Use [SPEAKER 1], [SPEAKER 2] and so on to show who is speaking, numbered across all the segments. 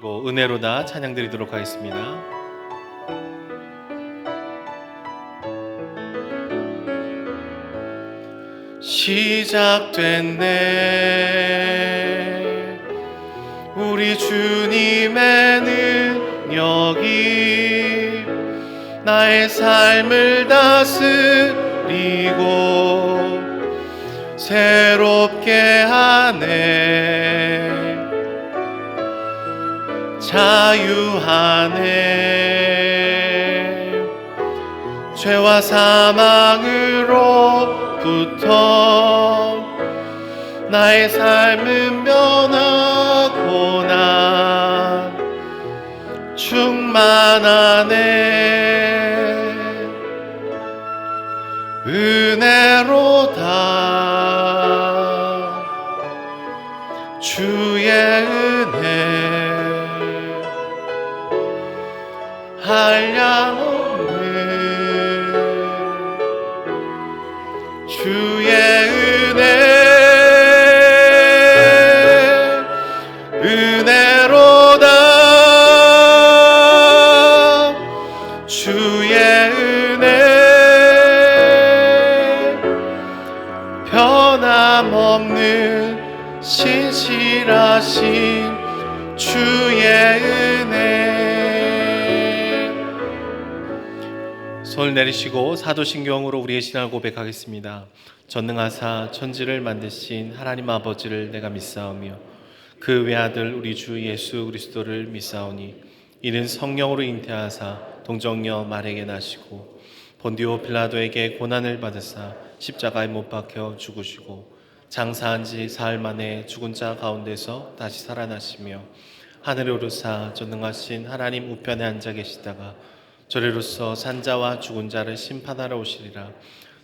[SPEAKER 1] 그리고 은혜로다 찬양 드리도록 하겠습니다. 시작됐네 우리 주님의 능력이 나의 삶을 다스리고 새롭게 하네 자유하네 죄와 사망으로부터 나의 삶은 변하고 난 충만하네 은혜로다 주의 은혜 한량없는 주의 은혜 은혜로다 주의 은혜 변함없는 신실하신 주의 은혜 손을 내리시고 사도신경으로 우리의 신앙을 고백하겠습니다. 전능하사 천지를 만드신 하나님 아버지를 내가 믿사오며 그 외아들 우리 주 예수 그리스도를 믿사오니 이는 성령으로 잉태하사 동정녀 마리아에게 나시고 본디오 빌라도에게 고난을 받으사 십자가에 못 박혀 죽으시고 장사한 지 사흘 만에 죽은 자 가운데서 다시 살아나시며 하늘에 오르사 전능하신 하나님 우편에 앉아 계시다가 저리로서 산자와 죽은 자를 심판하러 오시리라.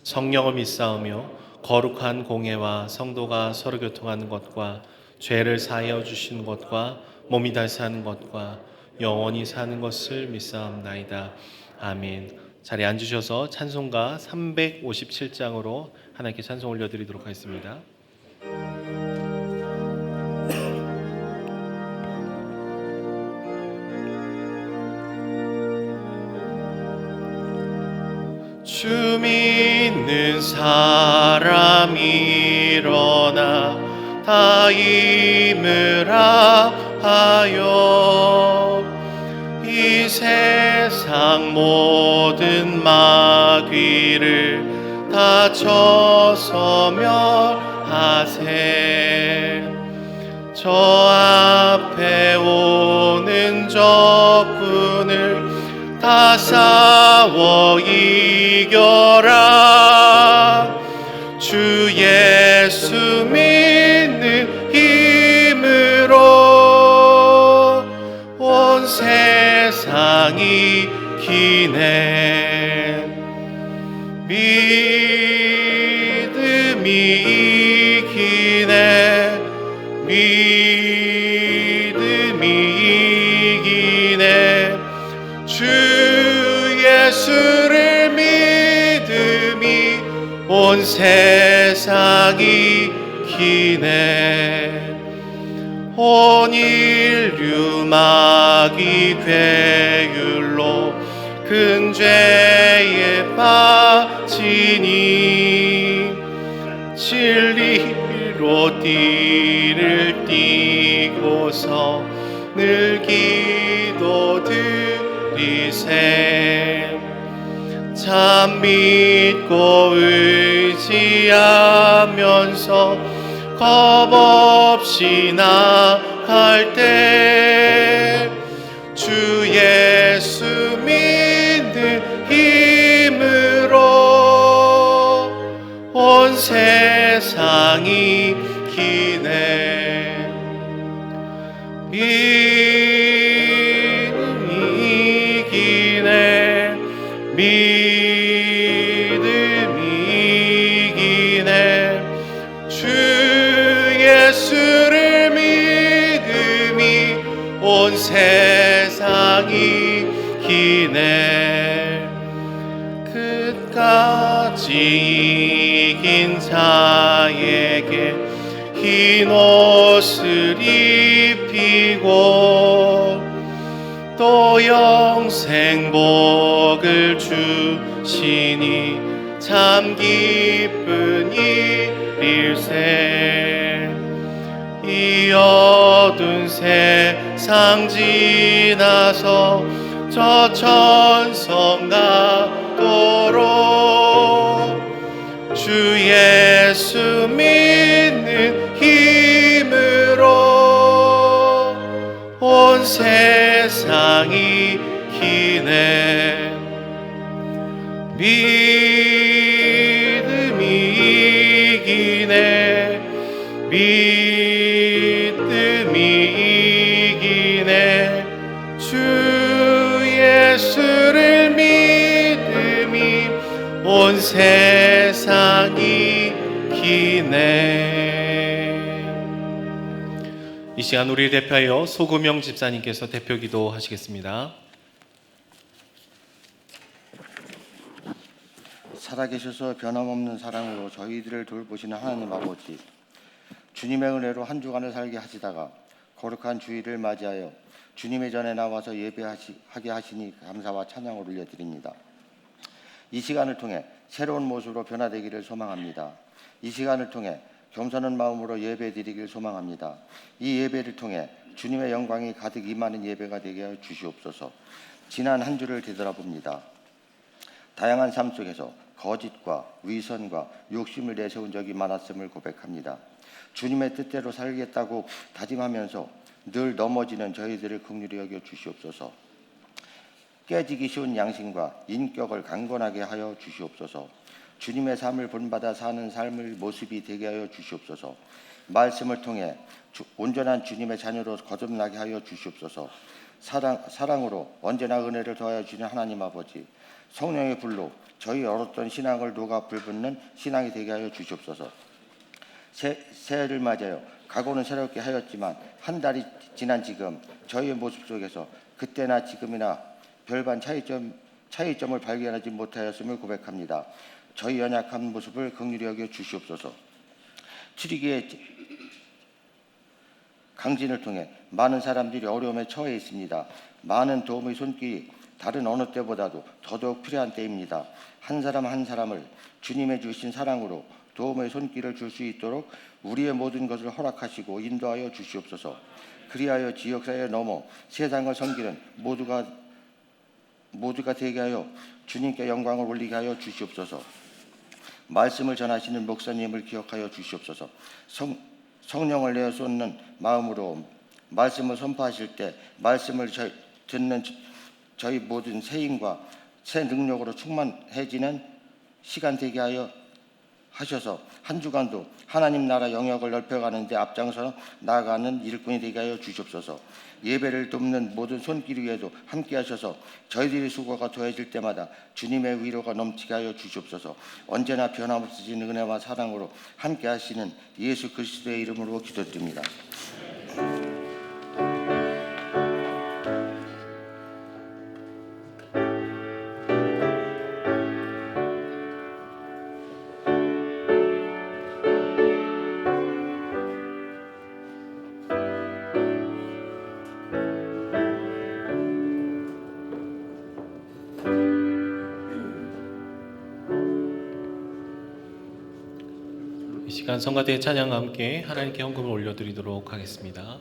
[SPEAKER 1] 성령을 믿사오며 거룩한 공회와 성도가 서로 교통하는 것과 죄를 사하여 주시는 것과 몸이 다시 사는 것과 영원히 사는 것을 믿사옵나이다. 아멘. 자리에 앉으셔서 찬송가 357장으로 하나님께 찬송 올려드리도록 하겠습니다. 주 믿는 사람 일어나 다 임을하여 이 세상 모든 마귀를 다 쳐서 멸하세 저 앞에 오는 적군을 다 싸워 이겨라 주 예수 믿는 힘으로 온 세상이 기네 믿음이 이기네 믿음이 이기네 주 예수를 믿음이 온 세상이 기네 온 인류 마귀 괴율로 큰 죄에 빠지니 진리로 띠를 띠고서 늘 기도드리세 참 믿고 의지하면서 겁없이 나갈 때 주 예수 믿는 힘으로 온 세상이 기네 믿음이 이기네 믿음이 이기네 주 예수를 믿음이 온 세상이 기네 끝까지 이긴 자에게 흰 옷을 입히고 또 영생 복을 주시니 참 기쁜 일일세. 이 어두운 세상 지나서 저 천성 가도록 주 예수 믿는 힘으로 온 세상이 기네. 믿음이 이기네. 믿음이 이기네. 주 예수를 믿음이 온 세상이 기네. 이 시간 우리를 대표하여 소금영 집사님께서 대표기도 하시겠습니다.
[SPEAKER 2] 살아계셔서 변함없는 사랑으로 저희들을 돌보시는 하나님 아버지, 주님의 은혜로 한 주간을 살게 하시다가 거룩한 주일을 맞이하여 주님의 전에 나와서 예배하게 하시니 감사와 찬양을 올려드립니다. 이 시간을 통해 새로운 모습으로 변화되기를 소망합니다. 이 시간을 통해 겸손한 마음으로 예배드리기를 소망합니다. 이 예배를 통해 주님의 영광이 가득 임하는 예배가 되게 하여 주시옵소서. 지난 한 주를 되돌아봅니다. 다양한 삶 속에서 거짓과 위선과 욕심을 내세운 적이 많았음을 고백합니다. 주님의 뜻대로 살겠다고 다짐하면서 늘 넘어지는 저희들을 긍휼히 여겨 주시옵소서. 깨지기 쉬운 양심과 인격을 강건하게 하여 주시옵소서. 주님의 삶을 본받아 사는 삶의 모습이 되게 하여 주시옵소서. 말씀을 통해 온전한 주님의 자녀로 거듭나게 하여 주시옵소서. 사랑으로 언제나 은혜를 더하여 주시는 하나님 아버지, 성령의 불로 저희 얼었던 신앙을 녹아 불붙는 신앙이 되게 하여 주시옵소서. 새해를 맞이하여 각오는 새롭게 하였지만 한 달이 지난 지금 저희의 모습 속에서 그때나 지금이나 별반 차이점을 발견하지 못하였음을 고백합니다. 저희 연약한 모습을 긍휼히 여겨 주시옵소서. 추리기의 강진을 통해 많은 사람들이 어려움에 처해 있습니다. 많은 도움의 손길이 다른 어느 때보다도 더더욱 필요한 때입니다. 한 사람 한 사람을 주님의 주신 사랑으로 도움의 손길을 줄 수 있도록 우리의 모든 것을 허락하시고 인도하여 주시옵소서. 그리하여 지역사회에 넘어 세상을 섬기는 모두가 되게 하여 주님께 영광을 올리게 하여 주시옵소서. 말씀을 전하시는 목사님을 기억하여 주시옵소서. 성령을 내어 쏟는 마음으로 말씀을 선포하실 때 말씀을 듣는 저희 모든 새 힘과 새 능력으로 충만해지는 시간 되게 하여 하셔서 한 주간도 하나님 나라 영역을 넓혀가는 데 앞장서 나아가는 일꾼이 되게 하여 주시옵소서. 예배를 돕는 모든 손길 위에도 함께 하셔서 저희들의 수고가 더해질 때마다 주님의 위로가 넘치게 하여 주시옵소서. 언제나 변함없으신 은혜와 사랑으로 함께 하시는 예수 그리스도의 이름으로 기도드립니다.
[SPEAKER 1] 이 시간 성가대의 찬양과 함께 하나님께 헌금을 올려드리도록 하겠습니다.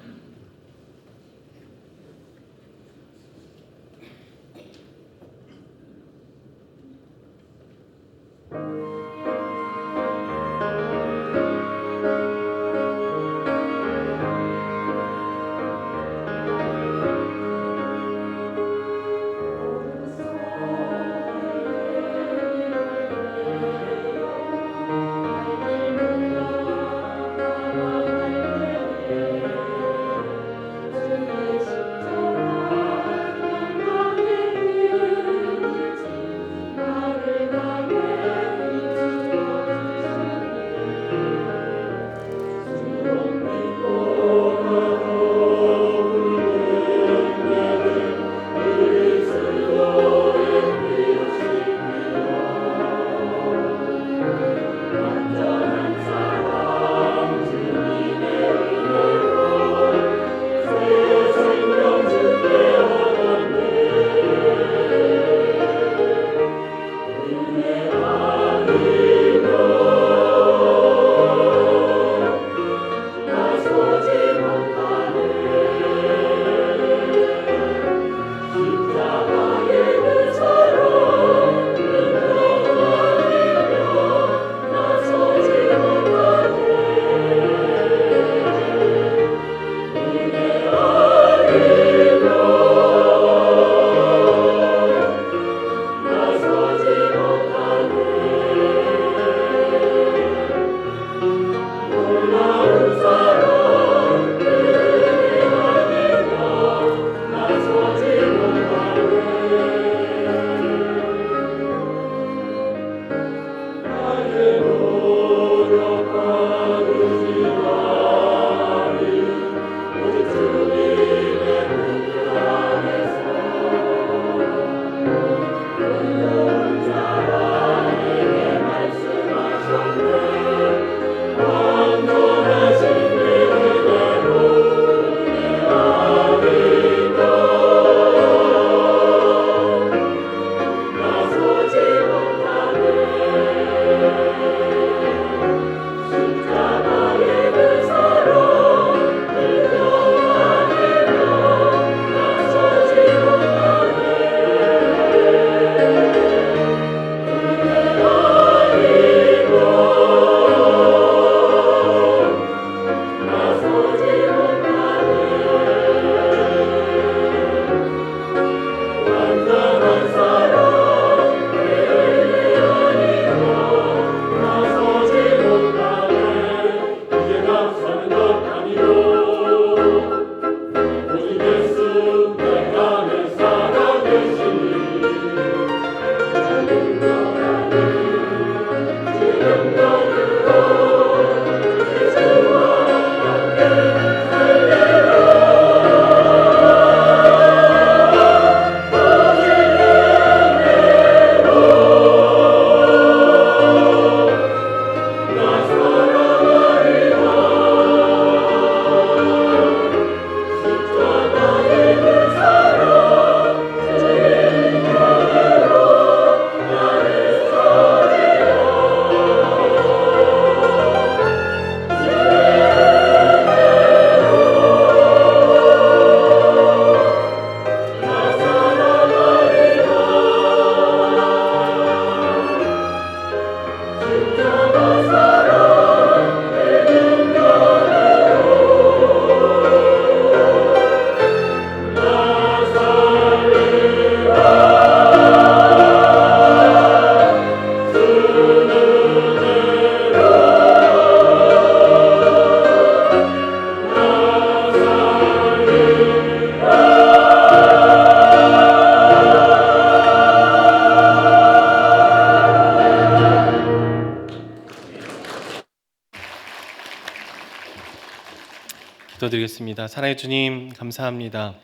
[SPEAKER 1] 기도드리겠습니다. 사랑의 주님, 감사합니다.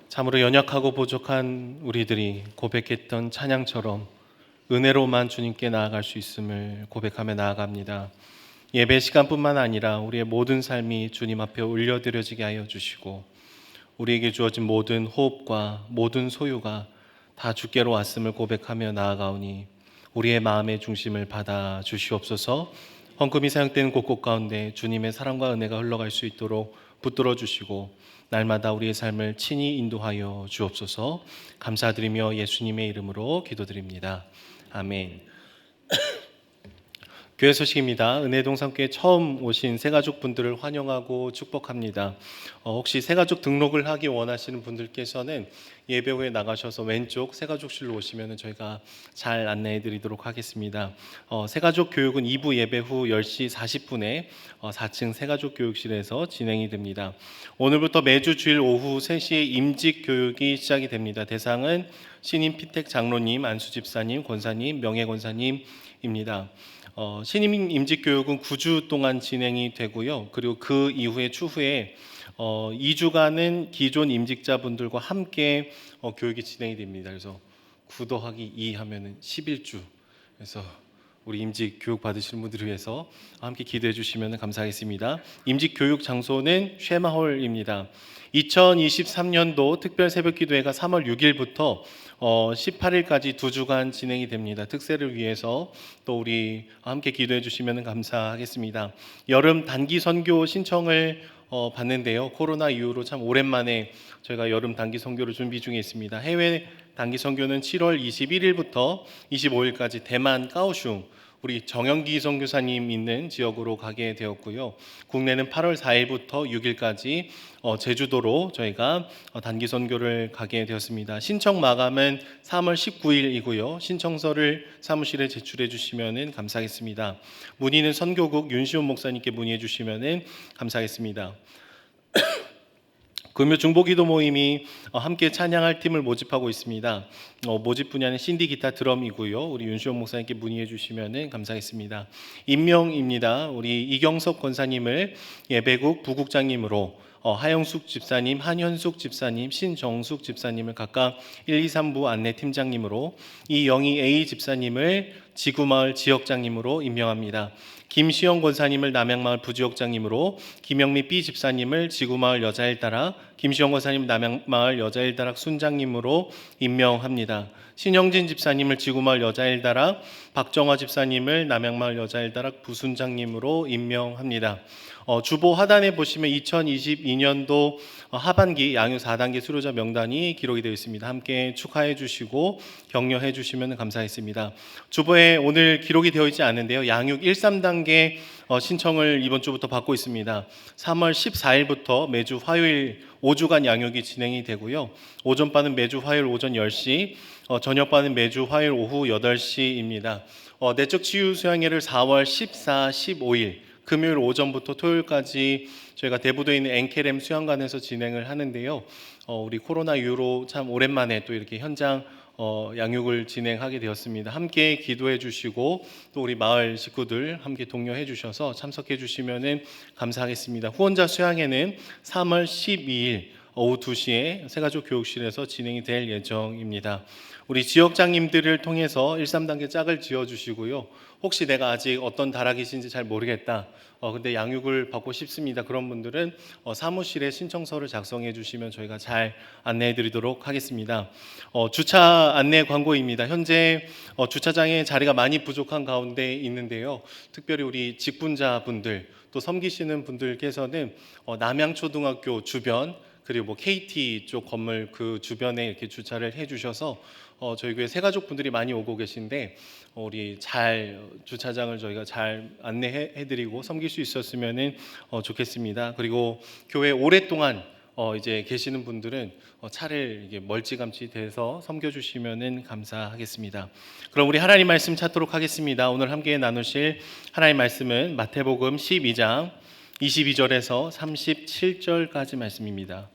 [SPEAKER 1] 참으로 연약하고 부족한 우리들이 고백했던 찬양처럼 은혜로만 주님께 나아갈 수 있음을 고백하며 나아갑니다. 예배 시간뿐만 아니라 우리의 모든 삶이 주님 앞에 올려드려지게 하여 주시고, 우리에게 주어진 모든 호흡과 모든 소유가 다 주께로 왔음을 고백하며 나아가오니 우리의 마음의 중심을 받아 주시옵소서. 헌금이 사용되는 곳곳 가운데 주님의 사랑과 은혜가 흘러갈 수 있도록 붙들어 주시고, 날마다 우리의 삶을 친히 인도하여 주옵소서. 감사드리며 예수님의 이름으로 기도드립니다. 아멘. 교회 소식입니다. 은혜동산교회 처음 오신 새가족분들을 환영하고 축복합니다. 혹시 새가족 등록을 하기 원하시는 분들께서는 예배 후에 나가셔서 왼쪽 새가족실로 오시면 저희가 잘 안내해 드리도록 하겠습니다. 새가족 교육은 2부 예배 후 10시 40분에 4층 새가족 교육실에서 진행이 됩니다. 오늘부터 매주 주일 오후 3시에 임직 교육이 시작이 됩니다. 대상은 신임 피택 장로님, 안수 집사님, 권사님, 명예 권사님입니다. 신임 임직 교육은 9주 동안 진행이 되고요. 그리고 그 이후에 추후에 2주간은 기존 임직자분들과 함께 교육이 진행이 됩니다. 그래서 9 더하기 2 하면은 11주. 그래서 우리 임직 교육 받으시는 분들을 위해서 함께 기도해 주시면 감사하겠습니다. 임직 교육 장소는 쉐마홀입니다. 2023년도 특별 새벽 기도회가 3월 6일부터 18일까지 2주간 진행이 됩니다. 특세를 위해서 또 우리 함께 기도해 주시면 감사하겠습니다. 여름 단기 선교 신청을 받는데요. 코로나 이후로 참 오랜만에 저희가 여름 단기 선교를 준비 중에 있습니다. 해외 단기 선교는 7월 21일부터 25일까지 대만 까오슝 우리 정영기 선교사님 있는 지역으로 가게 되었고요. 국내는 8월 4일부터 6일까지 제주도로 저희가 단기 선교를 가게 되었습니다. 신청 마감은 3월 19일이고요. 신청서를 사무실에 제출해 주시면 감사하겠습니다. 문의는 선교국 윤시온 목사님께 문의해 주시면 감사하겠습니다. 금요 중보기도 모임이 함께 찬양할 팀을 모집하고 있습니다. 모집 분야는 신디 기타 드럼이고요. 우리 윤시원 목사님께 문의해 주시면 감사하겠습니다. 임명입니다. 우리 이경석 권사님을 예배국 부국장님으로, 하영숙 집사님, 한현숙 집사님, 신정숙 집사님을 각각 1, 2, 3부 안내팀장님으로, 이영희 A 집사님을 지구마을 지역장님으로 임명합니다. 김시영 권사님을 남양마을 부지역장님으로, 김영미 B 집사님을 지구마을 여자일다락, 김시영 권사님 남양마을 여자일다락 순장님으로 임명합니다. 신영진 집사님을 지구마을 여자일다락, 박정화 집사님을 남양마을 여자일다락 부순장님으로 임명합니다. 주보 하단에 보시면 2022년도 하반기 양육 4단계 수료자 명단이 기록이 되어 있습니다. 함께 축하해 주시고 격려해 주시면 감사하겠습니다. 주보에 오늘 기록이 되어 있지 않은데요. 양육 1, 3단계 신청을 이번 주부터 받고 있습니다. 3월 14일부터 매주 화요일 5주간 양육이 진행이 되고요. 오전반은 매주 화요일 오전 10시, 저녁반은 매주 화요일 오후 8시입니다. 내적 치유 수양회를 4월 14, 15일 금요일 오전부터 토요일까지 저희가 대부도에 있는 엔케렘 수양관에서 진행을 하는데요. 우리 코로나 이후로 참 오랜만에 또 이렇게 현장 양육을 진행하게 되었습니다. 함께 기도해 주시고 또 우리 마을 식구들 함께 독려해 주셔서 참석해 주시면 감사하겠습니다. 후원자 수양회는 3월 12일 오후 2시에 새가족 교육실에서 진행이 될 예정입니다. 우리 지역장님들을 통해서 1, 3단계 짝을 지어주시고요. 혹시 내가 아직 어떤 다락이신지 잘 모르겠다, 근데 양육을 받고 싶습니다, 그런 분들은 사무실에 신청서를 작성해 주시면 저희가 잘 안내해 드리도록 하겠습니다. 주차 안내 광고입니다. 현재 주차장에 자리가 많이 부족한 가운데 있는데요. 특별히 우리 직분자분들 또 섬기시는 분들께서는 남양초등학교 주변 그리고 뭐 KT 쪽 건물 그 주변에 이렇게 주차를 해주셔서 저희 교회 새가족 분들이 많이 오고 계신데 우리 잘 주차장을 저희가 잘 안내해드리고 섬길 수 있었으면 좋겠습니다. 그리고 교회 오랫동안 이제 계시는 분들은 차를 이게 멀찌감치 대서 섬겨주시면 감사하겠습니다. 그럼 우리 하나님 말씀 찾도록 하겠습니다. 오늘 함께 나누실 하나님 말씀은 마태복음 12장 22절에서 37절까지 말씀입니다.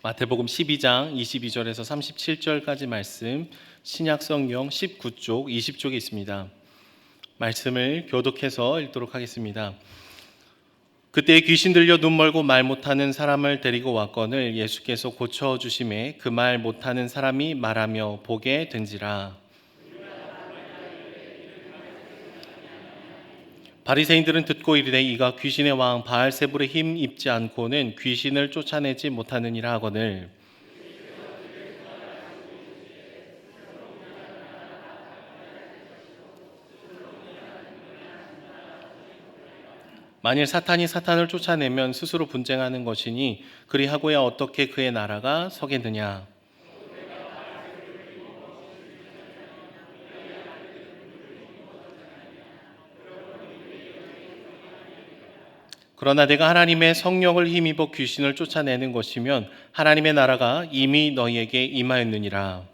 [SPEAKER 1] 마태복음 12장 22절에서 37절까지 말씀, 신약성경 19쪽 20쪽에 있습니다. 말씀을 교독해서 읽도록 하겠습니다. 그때 귀신 들려 눈 멀고 말 못하는 사람을 데리고 왔거늘 예수께서 고쳐주심에 그 말 못하는 사람이 말하며 보게 된지라. 바리새인들은 듣고 이르되 이가 귀신의 왕 바알세불의 힘 입지 않고는 귀신을 쫓아내지 못하느니라 하거늘 만일 사탄이 사탄을 쫓아내면 스스로 분쟁하는 것이니 그리하고야 어떻게 그의 나라가 서겠느냐. 그러나 내가 하나님의 성령을 힘입어 귀신을 쫓아내는 것이면 하나님의 나라가 이미 너희에게 임하였느니라.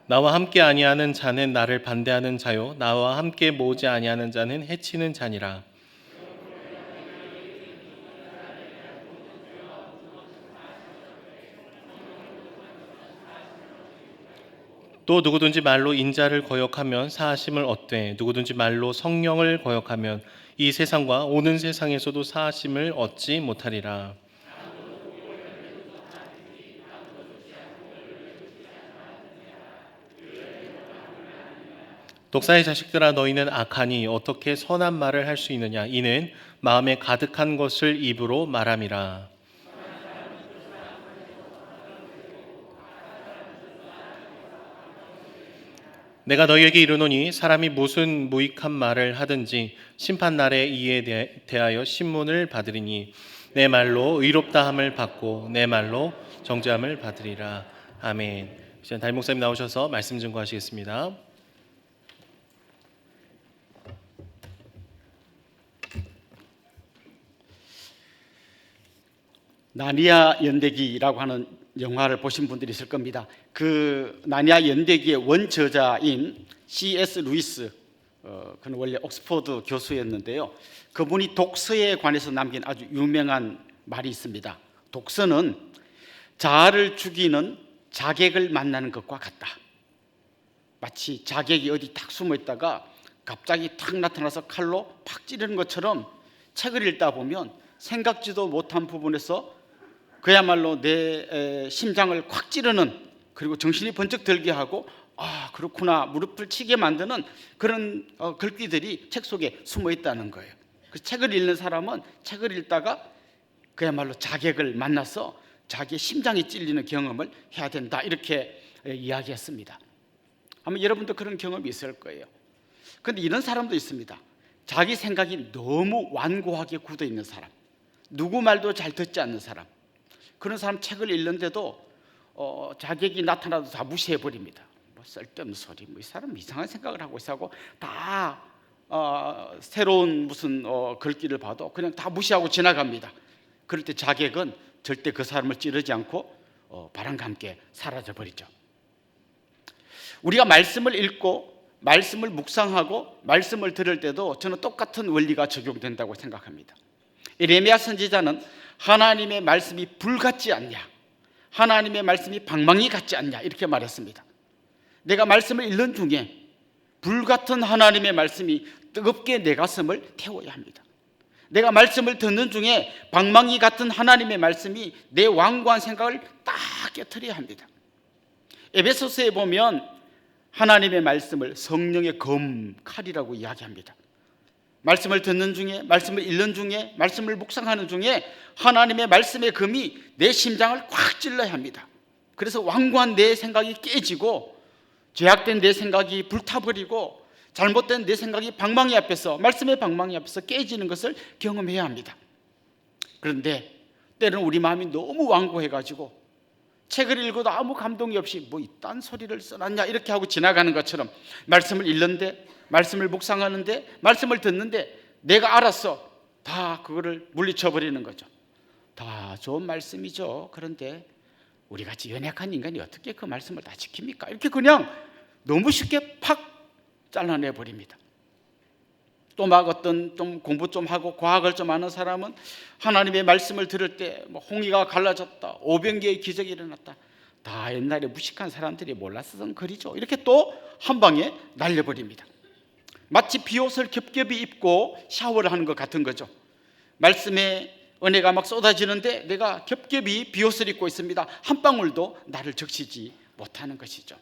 [SPEAKER 1] 나와 함께 아니하는 자는 나를 반대하는 자요 나와 함께 모으지 아니하는 자는 해치는 자니라. 또 누구든지 말로 인자를 거역하면 사하심을 얻되 누구든지 말로 성령을 거역하면 이 세상과 오는 세상에서도 사하심을 얻지 못하리라. 독사의 자식들아 너희는 악하니 어떻게 선한 말을 할 수 있느냐. 이는 마음에 가득한 것을 입으로 말함이라. 내가 너희에게 이르노니 사람이 무슨 무익한 말을 하든지 심판날에 이에 대하여 신문을 받으리니 내 말로 의롭다함을 받고 내 말로 정죄함을 받으리라. 아멘. 이제 담임 목사님 나오셔서 말씀 증거하시겠습니다.
[SPEAKER 3] 나니아 연대기라고 하는 영화를 보신 분들이 있을 겁니다. 그 나니아 연대기의 원저자인 C.S. 루이스, 그는 원래 옥스퍼드 교수였는데요. 그분이 독서에 관해서 남긴 아주 유명한 말이 있습니다. 독서는 자아를 죽이는 자객을 만나는 것과 같다. 마치 자객이 어디 탁 숨어 있다가 갑자기 탁 나타나서 칼로 팍 찌르는 것처럼 책을 읽다 보면 생각지도 못한 부분에서 그야말로 내 심장을 콱 찌르는, 그리고 정신이 번쩍 들게 하고 아 그렇구나 무릎을 치게 만드는 그런 글귀들이 책 속에 숨어 있다는 거예요. 그 책을 읽는 사람은 책을 읽다가 그야말로 자객을 만나서 자기의 심장이 찔리는 경험을 해야 된다, 이렇게 이야기했습니다. 아마 여러분도 그런 경험이 있을 거예요. 그런데 이런 사람도 있습니다. 자기 생각이 너무 완고하게 굳어 있는 사람, 누구 말도 잘 듣지 않는 사람, 그런 사람 책을 읽는데도 자객이 나타나도 다 무시해버립니다. 뭐 쓸데없는 소리, 뭐 이 사람 이상한 생각을 하고 있고 다 새로운 무슨 글귀를 봐도 그냥 다 무시하고 지나갑니다. 그럴 때 자객은 절대 그 사람을 찌르지 않고 바람과 함께 사라져버리죠. 우리가 말씀을 읽고 말씀을 묵상하고 말씀을 들을 때도 저는 똑같은 원리가 적용된다고 생각합니다. 예레미야 선지자는 하나님의 말씀이 불 같지 않냐, 하나님의 말씀이 방망이 같지 않냐, 이렇게 말했습니다. 내가 말씀을 읽는 중에 불 같은 하나님의 말씀이 뜨겁게 내 가슴을 태워야 합니다. 내가 말씀을 듣는 중에 방망이 같은 하나님의 말씀이 내 완고한 생각을 딱 깨트려야 합니다. 에베소서에 보면 하나님의 말씀을 성령의 검, 칼이라고 이야기합니다. 말씀을 듣는 중에, 말씀을 읽는 중에, 말씀을 묵상하는 중에 하나님의 말씀의 검이 내 심장을 꽉 찔러야 합니다. 그래서 완고한 내 생각이 깨지고 죄악된 내 생각이 불타버리고 잘못된 내 생각이 방망이 앞에서, 말씀의 방망이 앞에서 깨지는 것을 경험해야 합니다. 그런데 때로는 우리 마음이 너무 완고해가지고 책을 읽어도 아무 감동이 없이 뭐 이딴 소리를 써놨냐 이렇게 하고 지나가는 것처럼 말씀을 읽는데, 말씀을 묵상하는데, 말씀을 듣는데 내가 알아서 다 그거를 물리쳐버리는 거죠. 다 좋은 말씀이죠. 그런데 우리같이 연약한 인간이 어떻게 그 말씀을 다 지킵니까? 이렇게 그냥 너무 쉽게 팍 잘라내버립니다. 또 막 어떤 좀 공부 좀 하고 과학을 좀 아는 사람은 하나님의 말씀을 들을 때 뭐 홍해가 갈라졌다, 오병기의 기적이 일어났다, 다 옛날에 무식한 사람들이 몰라서 쓴 글이죠. 이렇게 또 한 방에 날려버립니다. 마치 비옷을 겹겹이 입고 샤워를 하는 것 같은 거죠. 말씀에 은혜가 막 쏟아지는데 내가 겹겹이 비옷을 입고 있습니다. 한 방울도 나를 적시지 못하는 것이죠.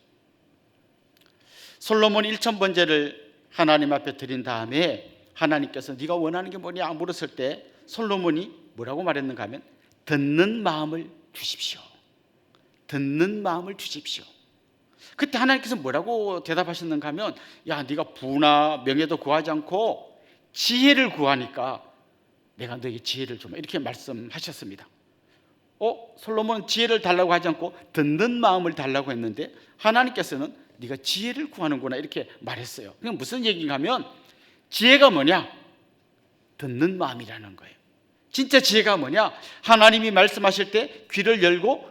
[SPEAKER 3] 솔로몬이 1000번제를 하나님 앞에 드린 다음에 하나님께서 네가 원하는 게 뭐냐 물었을 때 솔로몬이 뭐라고 말했는가 하면 듣는 마음을 주십시오. 듣는 마음을 주십시오. 그때 하나님께서 뭐라고 대답하셨는가 하면 야 네가 부나 명예도 구하지 않고 지혜를 구하니까 내가 너에게 지혜를 주마 이렇게 말씀하셨습니다. 솔로몬은 지혜를 달라고 하지 않고 듣는 마음을 달라고 했는데 하나님께서는 네가 지혜를 구하는구나 이렇게 말했어요. 그게 무슨 얘기인가 하면 지혜가 뭐냐? 듣는 마음이라는 거예요. 진짜 지혜가 뭐냐? 하나님이 말씀하실 때 귀를 열고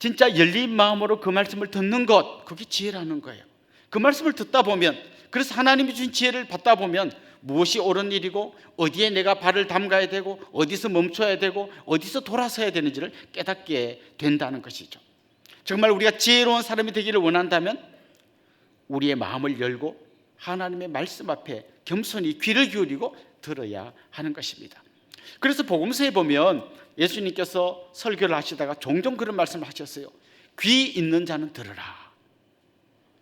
[SPEAKER 3] 진짜 열린 마음으로 그 말씀을 듣는 것, 그게 지혜라는 거예요. 그 말씀을 듣다 보면, 그래서 하나님이 주신 지혜를 받다 보면 무엇이 옳은 일이고 어디에 내가 발을 담가야 되고 어디서 멈춰야 되고 어디서 돌아서야 되는지를 깨닫게 된다는 것이죠. 정말 우리가 지혜로운 사람이 되기를 원한다면 우리의 마음을 열고 하나님의 말씀 앞에 겸손히 귀를 기울이고 들어야 하는 것입니다. 그래서 복음서에 보면 예수님께서 설교를 하시다가 종종 그런 말씀을 하셨어요. 귀 있는 자는 들으라.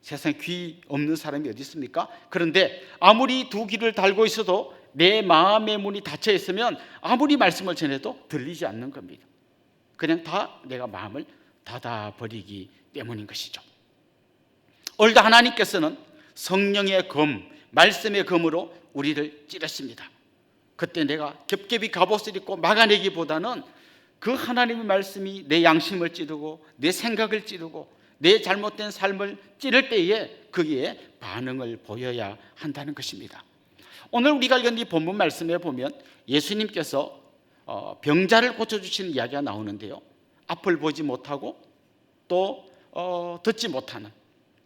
[SPEAKER 3] 세상에 귀 없는 사람이 어디 있습니까? 그런데 아무리 두 귀를 달고 있어도 내 마음의 문이 닫혀 있으면 아무리 말씀을 전해도 들리지 않는 겁니다. 그냥 다 내가 마음을 닫아버리기 때문인 것이죠. 오늘도 하나님께서는 성령의 검, 말씀의 검으로 우리를 찌르십니다. 그때 내가 겹겹이 갑옷을 입고 막아내기보다는 그 하나님의 말씀이 내 양심을 찌르고 내 생각을 찌르고 내 잘못된 삶을 찌를 때에 거기에 반응을 보여야 한다는 것입니다. 오늘 우리가 읽은 이 본문 말씀에 보면 예수님께서 병자를 고쳐주시는 이야기가 나오는데요. 앞을 보지 못하고 또 듣지 못하는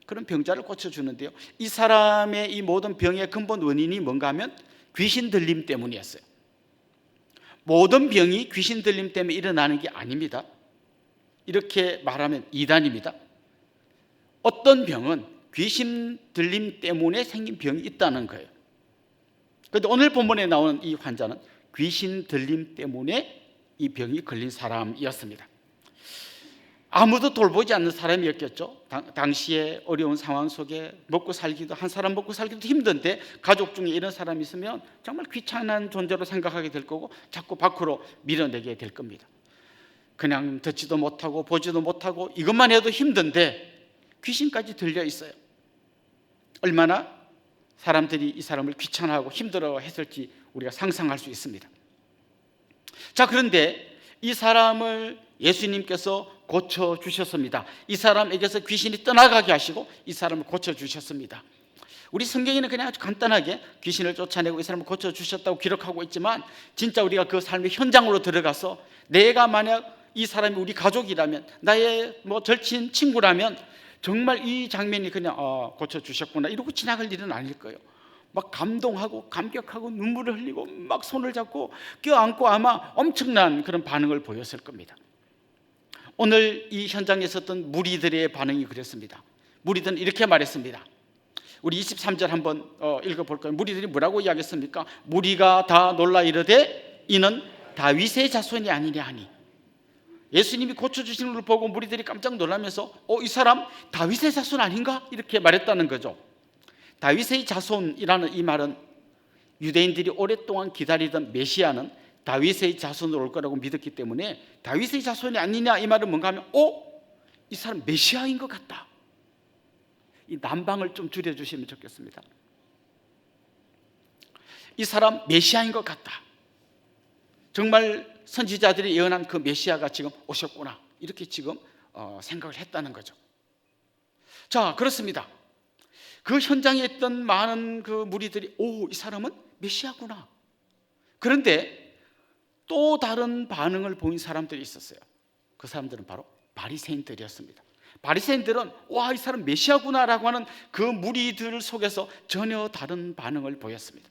[SPEAKER 3] 그런 병자를 고쳐주는데요. 이 사람의 이 모든 병의 근본 원인이 뭔가 하면 귀신 들림 때문이었어요. 모든 병이 귀신 들림 때문에 일어나는 게 아닙니다. 이렇게 말하면 이단입니다. 어떤 병은 귀신 들림 때문에 생긴 병이 있다는 거예요. 그런데 오늘 본문에 나오는 이 환자는 귀신 들림 때문에 이 병이 걸린 사람이었습니다. 아무도 돌보지 않는 사람이었겠죠. 당시에 어려운 상황 속에 먹고 살기도 한 사람 먹고 살기도 힘든데 가족 중에 이런 사람이 있으면 정말 귀찮은 존재로 생각하게 될 거고 자꾸 밖으로 밀어내게 될 겁니다. 그냥 듣지도 못하고 보지도 못하고 이것만 해도 힘든데 귀신까지 들려 있어요. 얼마나 사람들이 이 사람을 귀찮아하고 힘들어했을지 우리가 상상할 수 있습니다. 자, 그런데 이 사람을 예수님께서 고쳐주셨습니다. 이 사람에게서 귀신이 떠나가게 하시고 이 사람을 고쳐주셨습니다. 우리 성경에는 그냥 아주 간단하게 귀신을 쫓아내고 이 사람을 고쳐주셨다고 기록하고 있지만 진짜 우리가 그 삶의 현장으로 들어가서 내가 만약 이 사람이 우리 가족이라면 나의 절친 친구라면 정말 이 장면이 그냥 고쳐주셨구나 이러고 지나갈 일은 아닐 거예요. 막 감동하고 감격하고 눈물을 흘리고 막 손을 잡고 껴안고 아마 엄청난 그런 반응을 보였을 겁니다. 오늘 이 현장에 있었던 무리들의 반응이 그랬습니다. 무리들은 이렇게 말했습니다. 우리 23절 한번 읽어볼까요? 무리들이 뭐라고 이야기했습니까? 무리가 다 놀라 이르되 이는 다윗의 자손이 아니냐 하니. 예수님이 고쳐주시는 걸 보고 무리들이 깜짝 놀라면서 이 사람 다윗의 자손 아닌가? 이렇게 말했다는 거죠. 다윗의 자손이라는 이 말은 유대인들이 오랫동안 기다리던 메시아는 다윗의 자손으로 올 거라고 믿었기 때문에 다윗의 자손이 아니냐 이 말은 뭔가 하면 이 사람 메시아인 것 같다. 이 난방을 좀 줄여주시면 좋겠습니다. 이 사람 메시아인 것 같다. 정말 선지자들이 예언한 그 메시아가 지금 오셨구나 이렇게 지금 생각을 했다는 거죠. 자, 그렇습니다. 그 현장에 있던 많은 그 무리들이 이 사람은 메시아구나. 그런데 또 다른 반응을 보인 사람들이 있었어요. 그 사람들은 바로 바리새인들이었습니다. 바리새인들은 이 사람 메시아구나라고 하는 그 무리들 속에서 전혀 다른 반응을 보였습니다.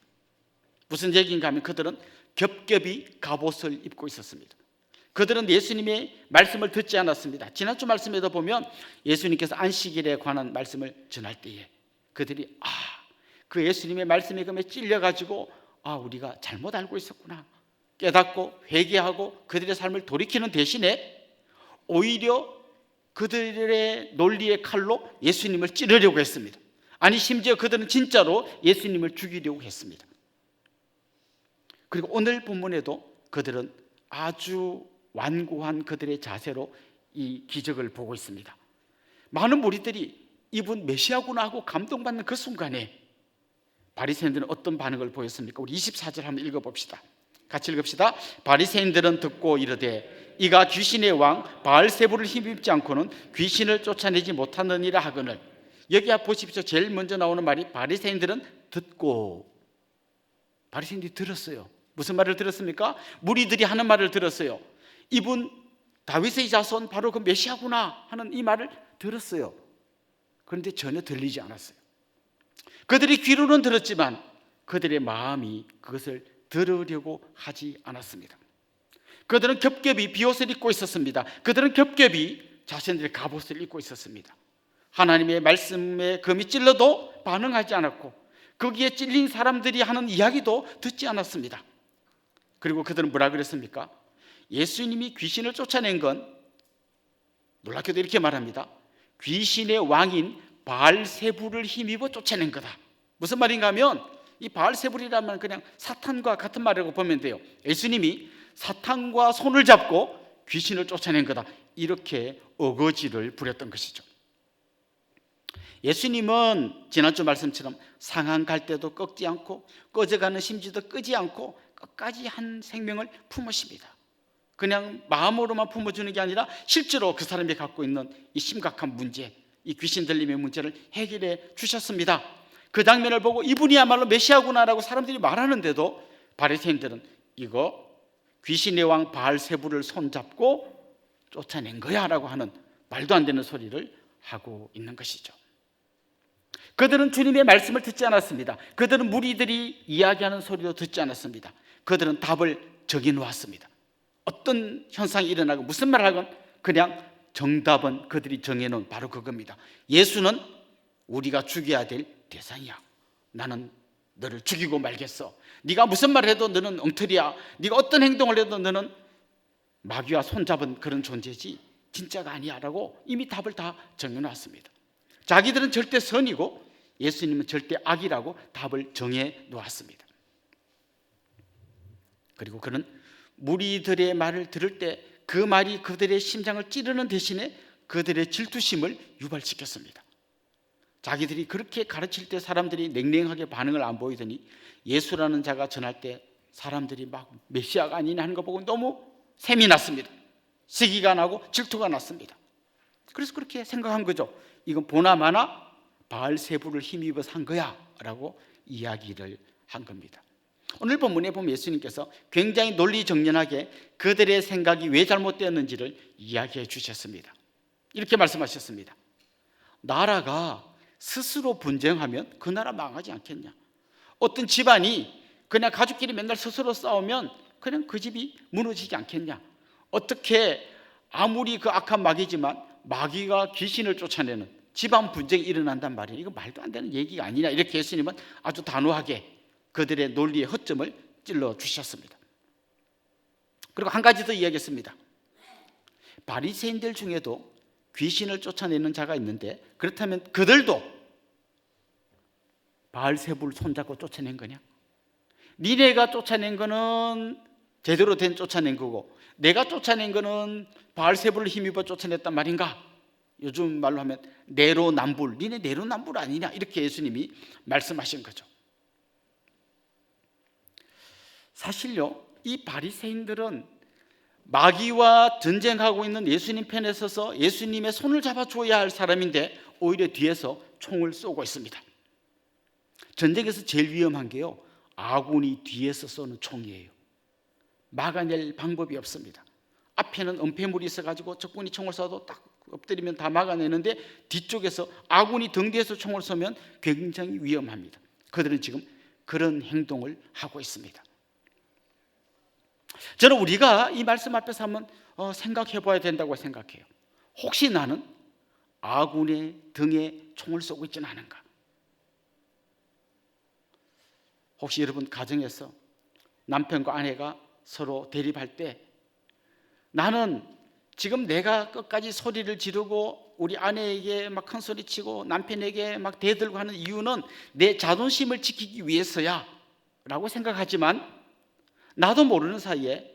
[SPEAKER 3] 무슨 얘기인가 하면 그들은 겹겹이 갑옷을 입고 있었습니다. 그들은 예수님의 말씀을 듣지 않았습니다. 지난주 말씀에도 보면 예수님께서 안식일에 관한 말씀을 전할 때에 그들이 그 예수님의 말씀에 금에 찔려가지고 우리가 잘못 알고 있었구나 깨닫고 회개하고 그들의 삶을 돌이키는 대신에 오히려 그들의 논리의 칼로 예수님을 찌르려고 했습니다. 아니 심지어 그들은 진짜로 예수님을 죽이려고 했습니다. 그리고 오늘 본문에도 그들은 아주 완고한 그들의 자세로 이 기적을 보고 있습니다. 많은 무리들이 이분 메시아구나 하고 감동받는 그 순간에 바리새인들은 어떤 반응을 보였습니까? 우리 24절 한번 읽어봅시다. 같이 읽읍시다. 바리새인들은 듣고 이르되 이가 귀신의 왕 바알세불을 힘입지 않고는 귀신을 쫓아내지 못하느니라 하거늘. 여기 보십시오. 제일 먼저 나오는 말이 바리새인들은 듣고. 바리새인들이 들었어요. 무슨 말을 들었습니까? 무리들이 하는 말을 들었어요. 이분 다윗의 자손 바로 그 메시아구나 하는 이 말을 들었어요. 그런데 전혀 들리지 않았어요. 그들이 귀로는 들었지만 그들의 마음이 그것을 들으려고 하지 않았습니다. 그들은 겹겹이 비옷을 입고 있었습니다. 그들은 겹겹이 자신들의 갑옷을 입고 있었습니다. 하나님의 말씀에 금이 찔러도 반응하지 않았고 거기에 찔린 사람들이 하는 이야기도 듣지 않았습니다. 그리고 그들은 뭐라 그랬습니까? 예수님이 귀신을 쫓아낸 건 놀랍게도 이렇게 말합니다. 귀신의 왕인 바알세불을 힘입어 쫓아낸 거다. 무슨 말인가 하면 이 바알세불이라면 그냥 사탄과 같은 말이라고 보면 돼요. 예수님이 사탄과 손을 잡고 귀신을 쫓아낸 거다. 이렇게 어거지를 부렸던 것이죠. 예수님은 지난주 말씀처럼 상한 갈 때도 꺾지 않고 꺼져가는 심지도 끄지 않고 끝까지 한 생명을 품으십니다. 그냥 마음으로만 품어주는 게 아니라 실제로 그 사람이 갖고 있는 이 심각한 문제, 이 귀신 들림의 문제를 해결해 주셨습니다. 그 장면을 보고 이분이야말로 메시아구나라고 사람들이 말하는데도 바리새인들은 이거 귀신의 왕 바알세불을 손잡고 쫓아낸 거야 라고 하는 말도 안 되는 소리를 하고 있는 것이죠. 그들은 주님의 말씀을 듣지 않았습니다. 그들은 무리들이 이야기하는 소리도 듣지 않았습니다. 그들은 답을 정해 놓았습니다. 어떤 현상이 일어나고 무슨 말을 하건 그냥 정답은 그들이 정해놓은 바로 그겁니다. 예수는 우리가 죽여야 될 대상이야. 나는 너를 죽이고 말겠어. 네가 무슨 말을 해도 너는 엉터리야. 네가 어떤 행동을 해도 너는 마귀와 손잡은 그런 존재지 진짜가 아니야 라고 이미 답을 다 정해놨습니다. 자기들은 절대 선이고 예수님은 절대 악이라고 답을 정해 놓았습니다. 그리고 그는 무리들의 말을 들을 때 그 말이 그들의 심장을 찌르는 대신에 그들의 질투심을 유발시켰습니다. 자기들이 그렇게 가르칠 때 사람들이 냉랭하게 반응을 안 보이더니 예수라는 자가 전할 때 사람들이 막 메시아가 아니냐 하는 거 보고 너무 샘이 났습니다. 시기가 나고 질투가 났습니다. 그래서 그렇게 생각한 거죠. 이건 보나마나 바알세불을 힘입어서 한 거야 라고 이야기를 한 겁니다. 오늘 본문에 보면 예수님께서 굉장히 논리정연하게 그들의 생각이 왜 잘못되었는지를 이야기해 주셨습니다. 이렇게 말씀하셨습니다. 나라가 스스로 분쟁하면 그 나라 망하지 않겠냐. 어떤 집안이 그냥 가족끼리 맨날 스스로 싸우면 그냥 그 집이 무너지지 않겠냐. 어떻게 아무리 그 악한 마귀지만 마귀가 귀신을 쫓아내는 집안 분쟁이 일어난단 말이에요. 이거 말도 안 되는 얘기가 아니냐. 이렇게 예수님은 아주 단호하게 그들의 논리의 허점을 찔러 주셨습니다. 그리고 한 가지 더 이야기했습니다. 바리새인들 중에도 귀신을 쫓아내는 자가 있는데 그렇다면 그들도 바알세불 손잡고 쫓아낸 거냐? 니네가 쫓아낸 거는 제대로 된 쫓아낸 거고 내가 쫓아낸 거는 바알세불을 힘입어 쫓아냈단 말인가? 요즘 말로 하면 내로남불, 니네 내로남불 아니냐? 이렇게 예수님이 말씀하신 거죠. 사실요, 이 바리새인들은 마귀와 전쟁하고 있는 예수님 편에 서서 예수님의 손을 잡아줘야 할 사람인데 오히려 뒤에서 총을 쏘고 있습니다. 전쟁에서 제일 위험한 게요, 아군이 뒤에서 쏘는 총이에요. 막아낼 방법이 없습니다. 앞에는 은폐물이 있어가지고 적군이 총을 쏴도 딱 엎드리면 다 막아내는데 뒤쪽에서 아군이 등 뒤에서 총을 쏘면 굉장히 위험합니다. 그들은 지금 그런 행동을 하고 있습니다. 저는 우리가 이 말씀 앞에서 한번 생각해 봐야 된다고 생각해요. 혹시 나는 아군의 등에 총을 쏘고 있지는 않은가? 혹시 여러분 가정에서 남편과 아내가 서로 대립할 때 나는 지금 내가 끝까지 소리를 지르고 우리 아내에게 막 큰 소리 치고 남편에게 막 대들고 하는 이유는 내 자존심을 지키기 위해서야 라고 생각하지만 나도 모르는 사이에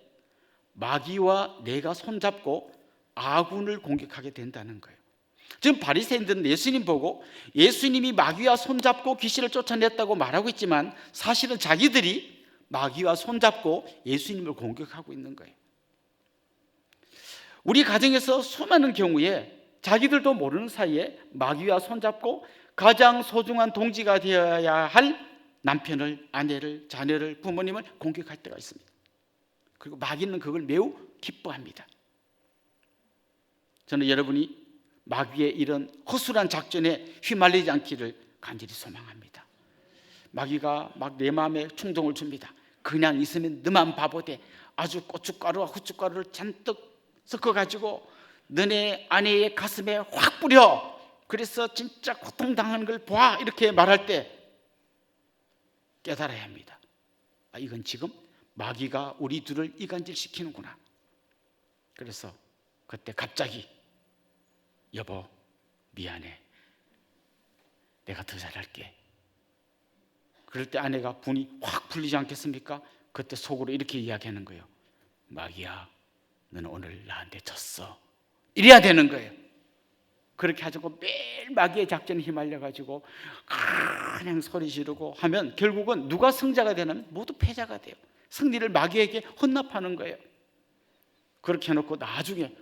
[SPEAKER 3] 마귀와 내가 손잡고 아군을 공격하게 된다는 거예요. 지금 바리새인들은 예수님 보고 예수님이 마귀와 손잡고 귀신을 쫓아냈다고 말하고 있지만 사실은 자기들이 마귀와 손잡고 예수님을 공격하고 있는 거예요. 우리 가정에서 수많은 경우에 자기들도 모르는 사이에 마귀와 손잡고 가장 소중한 동지가 되어야 할 남편을, 아내를, 자녀를, 부모님을 공격할 때가 있습니다. 그리고 마귀는 그걸 매우 기뻐합니다. 저는 여러분이 마귀의 이런 허술한 작전에 휘말리지 않기를 간절히 소망합니다. 마귀가 막 내 마음에 충동을 줍니다. 그냥 있으면 너만 바보 돼. 아주 고춧가루와 후춧가루를 잔뜩 섞어가지고 너네 아내의 가슴에 확 뿌려. 그래서 진짜 고통당하는 걸 봐. 이렇게 말할 때 깨달아야 합니다. 이건 지금 마귀가 우리 둘을 이간질시키는구나. 그래서 그때 갑자기 여보 미안해. 내가 더 잘할게. 그럴 때 아내가 분이 확 풀리지 않겠습니까? 그때 속으로 이렇게 이야기하는 거예요. 마귀야, 너는 오늘 나한테 졌어. 이래야 되는 거예요. 그렇게 하자고 매일 마귀의 작전에 휘말려가지고 그냥 소리 지르고 하면 결국은 누가 승자가 되냐면 모두 패자가 돼요. 승리를 마귀에게 헌납하는 거예요. 그렇게 해놓고 나중에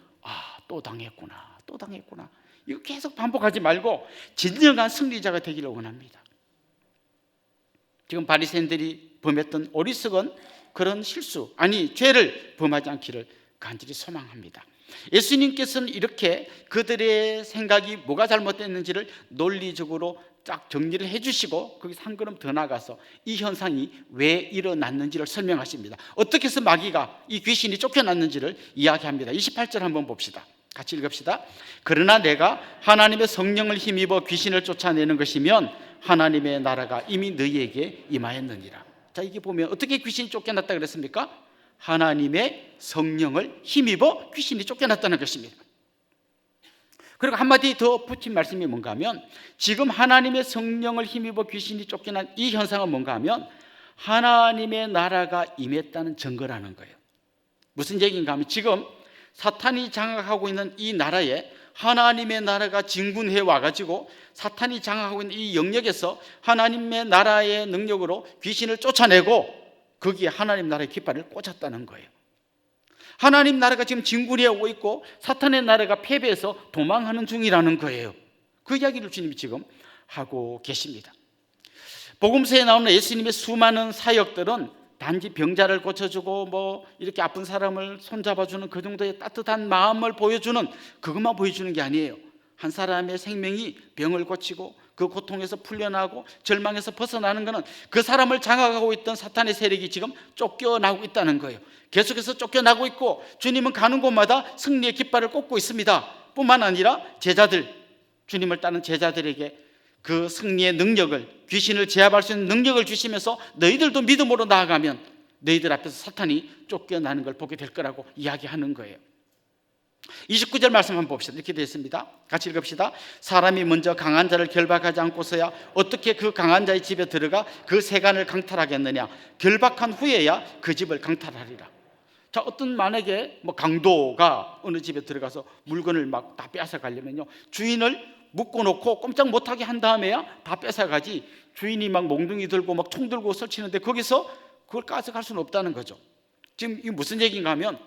[SPEAKER 3] 또 당했구나, 또 당했구나. 이거 계속 반복하지 말고 진정한 승리자가 되기를 원합니다. 지금 바리새인들이 범했던 어리석은 그런 실수, 죄를 범하지 않기를 간절히 소망합니다. 예수님께서는 이렇게 그들의 생각이 뭐가 잘못됐는지를 논리적으로 딱 정리를 해주시고 거기서 한 걸음 더 나가서 이 현상이 왜 일어났는지를 설명하십니다. 어떻게 해서 마귀가 이 귀신이 쫓겨났는지를 이야기합니다. 28절 한번 봅시다. 같이 읽읍시다. 그러나 내가 하나님의 성령을 힘입어 귀신을 쫓아내는 것이면 하나님의 나라가 이미 너희에게 임하였느니라. 자, 이게 보면 어떻게 귀신이 쫓겨났다 그랬습니까? 하나님의 성령을 힘입어 귀신이 쫓겨났다는 것입니다. 그리고 한마디 더 붙인 말씀이 뭔가 하면 지금 하나님의 성령을 힘입어 귀신이 쫓겨난 이 현상은 뭔가 하면 하나님의 나라가 임했다는 증거라는 거예요. 무슨 얘기인가 하면 지금 사탄이 장악하고 있는 이 나라에 하나님의 나라가 진군해 와가지고 사탄이 장악하고 있는 이 영역에서 하나님의 나라의 능력으로 귀신을 쫓아내고 거기에 하나님 나라의 깃발을 꽂았다는 거예요. 하나님 나라가 지금 진군해 오고 있고 사탄의 나라가 패배해서 도망하는 중이라는 거예요. 그 이야기를 주님이 지금 하고 계십니다. 복음서에 나오는 예수님의 수많은 사역들은 단지 병자를 고쳐주고 이렇게 아픈 사람을 손잡아주는 그 정도의 따뜻한 마음을 보여주는 그것만 보여주는 게 아니에요. 한 사람의 생명이 병을 고치고 그 고통에서 풀려나고 절망에서 벗어나는 것은 그 사람을 장악하고 있던 사탄의 세력이 지금 쫓겨나고 있다는 거예요. 계속해서 쫓겨나고 있고 주님은 가는 곳마다 승리의 깃발을 꽂고 있습니다. 뿐만 아니라 제자들, 주님을 따르는 제자들에게 그 승리의 능력을, 귀신을 제압할 수 있는 능력을 주시면서 너희들도 믿음으로 나아가면 너희들 앞에서 사탄이 쫓겨나는 걸 보게 될 거라고 이야기하는 거예요. 29절 말씀 한번 봅시다. 이렇게 되어 있습니다. 같이 읽읍시다. 사람이 먼저 강한 자를 결박하지 않고서야 어떻게 그 강한 자의 집에 들어가 그 세간을 강탈하겠느냐. 결박한 후에야 그 집을 강탈하리라. 자, 어떤 만약에 강도가 어느 집에 들어가서 물건을 막 다 빼앗아 가려면요, 주인을 묶어놓고 꼼짝 못하게 한 다음에야 다 뺏어가지, 주인이 막 몽둥이 들고 막 총 들고 설치는데 거기서 그걸 가져갈 수는 없다는 거죠. 지금 이게 무슨 얘기인가 하면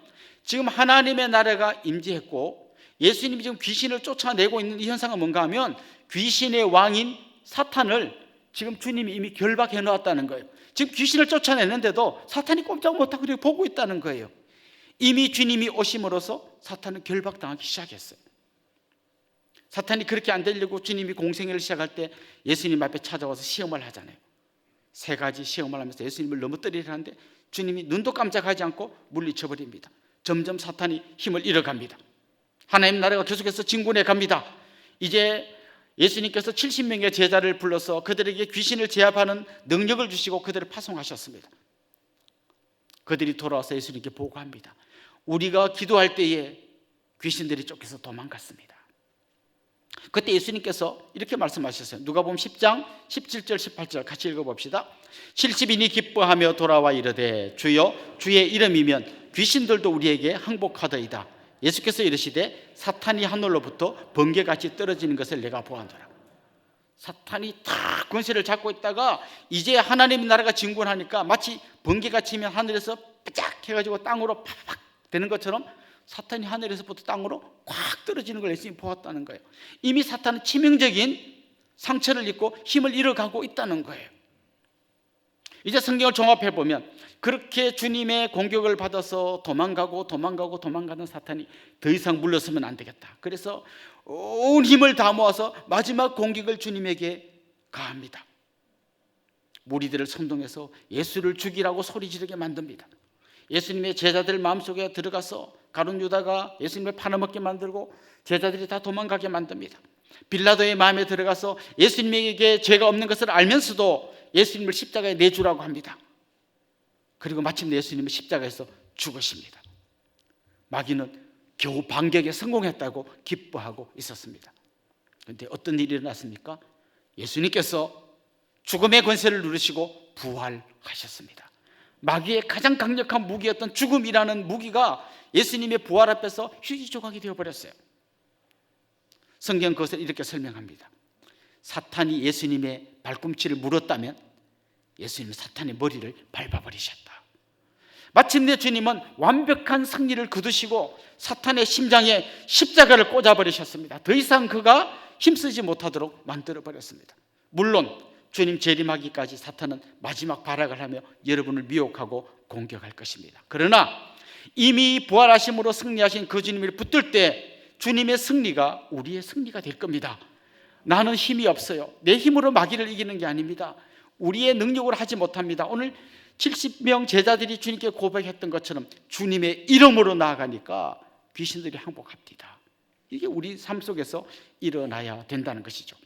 [SPEAKER 3] 지금 하나님의 나라가 임재했고 예수님이 지금 귀신을 쫓아내고 있는 이 현상은 뭔가 하면 귀신의 왕인 사탄을 지금 주님이 이미 결박해 놓았다는 거예요. 지금 귀신을 쫓아내는데도 사탄이 꼼짝 못하고 보고 있다는 거예요. 이미 주님이 오심으로써 사탄은 결박당하기 시작했어요. 사탄이 그렇게 안 되려고 주님이 공생애를 시작할 때 예수님 앞에 찾아와서 시험을 하잖아요. 3가지 시험을 하면서 예수님을 넘어뜨리려 하는데 주님이 눈도 깜짝하지 않고 물리쳐 버립니다. 점점 사탄이 힘을 잃어갑니다. 하나님 나라가 계속해서 진군해 갑니다. 이제 예수님께서 70명의 제자를 불러서 그들에게 귀신을 제압하는 능력을 주시고 그들을 파송하셨습니다. 그들이 돌아와서 예수님께 보고합니다. 우리가 기도할 때에 귀신들이 쫓겨서 도망갔습니다. 그때 예수님께서 이렇게 말씀하셨어요. 누가복음 10장 17절 18절 같이 읽어봅시다. 70인이 기뻐하며 돌아와 이르되 주여 주의 이름이면 귀신들도 우리에게 항복하더이다. 예수께서 이르시되 사탄이 하늘로부터 번개같이 떨어지는 것을 내가 보았노라. 사탄이 다 권세를 잡고 있다가 이제 하나님의 나라가 진군하니까 마치 번개가 치면 하늘에서 삐짝 해가지고 땅으로 팍팍 되는 것처럼 사탄이 하늘에서부터 땅으로 꽉 떨어지는 걸 예수님이 보았다는 거예요. 이미 사탄은 치명적인 상처를 입고 힘을 잃어가고 있다는 거예요. 이제 성경을 종합해 보면 그렇게 주님의 공격을 받아서 도망가는 사탄이 더 이상 물러서면 안 되겠다. 그래서 온 힘을 다 모아서 마지막 공격을 주님에게 가합니다. 무리들을 선동해서 예수를 죽이라고 소리 지르게 만듭니다. 예수님의 제자들 마음속에 들어가서 가룟 유다가 예수님을 팔아먹게 만들고 제자들이 다 도망가게 만듭니다. 빌라도의 마음에 들어가서 예수님에게 죄가 없는 것을 알면서도 예수님을 십자가에 내주라고 합니다. 그리고 마침내 예수님은 십자가에서 죽으십니다. 마귀는 겨우 반격에 성공했다고 기뻐하고 있었습니다. 그런데 어떤 일이 일어났습니까? 예수님께서 죽음의 권세를 누르시고 부활하셨습니다. 마귀의 가장 강력한 무기였던 죽음이라는 무기가 예수님의 부활 앞에서 휴지조각이 되어버렸어요. 성경 그것을 이렇게 설명합니다. 사탄이 예수님의 발꿈치를 물었다면 예수님은 사탄의 머리를 밟아버리셨다. 마침내 주님은 완벽한 승리를 거두시고 사탄의 심장에 십자가를 꽂아버리셨습니다. 더 이상 그가 힘쓰지 못하도록 만들어버렸습니다. 물론 주님 재림하기까지 사탄은 마지막 발악을 하며 여러분을 미혹하고 공격할 것입니다. 그러나 이미 부활하심으로 승리하신 그 주님을 붙들 때 주님의 승리가 우리의 승리가 될 겁니다. 나는 힘이 없어요. 내 힘으로 마귀를 이기는 게 아닙니다. 우리의 능력으로 하지 못합니다. 오늘 70명 제자들이 주님께 고백했던 것처럼 주님의 이름으로 나아가니까 귀신들이 항복합니다. 이게 우리 삶 속에서 일어나야 된다는 것이죠.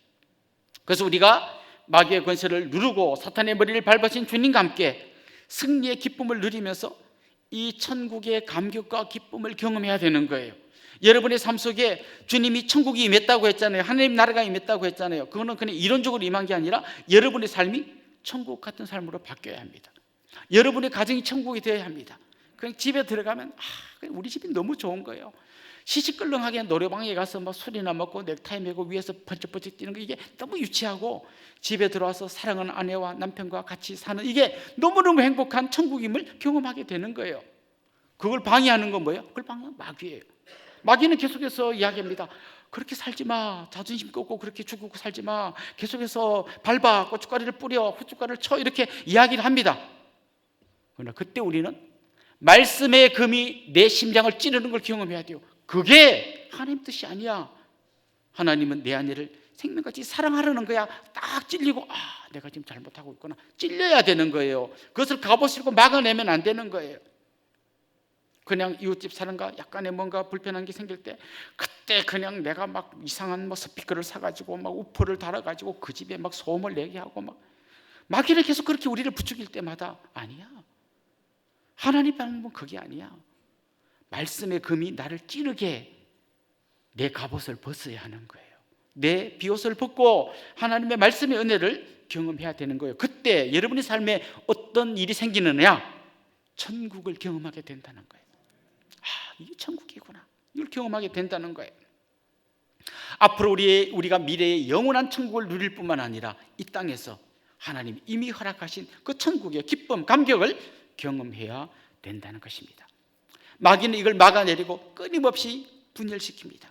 [SPEAKER 3] 그래서 우리가 마귀의 권세를 누르고 사탄의 머리를 밟으신 주님과 함께 승리의 기쁨을 누리면서 이 천국의 감격과 기쁨을 경험해야 되는 거예요. 여러분의 삶 속에 주님이 천국이 임했다고 했잖아요. 하나님 나라가 임했다고 했잖아요. 그거는 그냥 이론적으로 임한 게 아니라 여러분의 삶이 천국 같은 삶으로 바뀌어야 합니다. 여러분의 가정이 천국이 되어야 합니다. 그냥 집에 들어가면 우리 집이 너무 좋은 거예요. 시시끌렁하게 노래방에 가서 막 술이나 먹고 넥타이 메고 위에서 번쩍번쩍 뛰는 거 이게 너무 유치하고 집에 들어와서 사랑하는 아내와 남편과 같이 사는 이게 너무너무 행복한 천국임을 경험하게 되는 거예요. 그걸 방해하는 건 뭐예요? 그걸 방해하는 마귀예요. 마귀는 계속해서 이야기합니다. 그렇게 살지 마. 자존심 꺾고 그렇게 죽고 살지 마. 계속해서 밟아. 고춧가루를 뿌려. 후춧가루를 쳐. 이렇게 이야기를 합니다. 그러나 그때 우리는 말씀의 금이 내 심장을 찌르는 걸 경험해야 돼요. 그게 하나님 뜻이 아니야. 하나님은 내 아내를 생명같이 사랑하려는 거야. 딱 찔리고 내가 지금 잘못하고 있구나. 찔려야 되는 거예요. 그것을 갑옷으로 막아내면 안 되는 거예요. 그냥 이웃집 사람과 약간의 뭔가 불편한 게 생길 때 그때 그냥 내가 막 이상한 스피커를 사가지고 막 우퍼를 달아가지고 그 집에 막 소음을 내게 하고 막 마귀를 계속 그렇게 우리를 부추길 때마다 아니야. 하나님 방법은 그게 아니야. 말씀의 금이 나를 찌르게 내 갑옷을 벗어야 하는 거예요. 내 비옷을 벗고 하나님의 말씀의 은혜를 경험해야 되는 거예요. 그때 여러분의 삶에 어떤 일이 생기느냐? 천국을 경험하게 된다는 거예요. 이게 천국이구나. 이걸 경험하게 된다는 거예요. 앞으로 우리가 미래의 영원한 천국을 누릴 뿐만 아니라 이 땅에서 하나님이 이미 허락하신 그 천국의 기쁨, 감격을 경험해야 된다는 것입니다. 마귀는 이걸 막아내리고 끊임없이 분열시킵니다.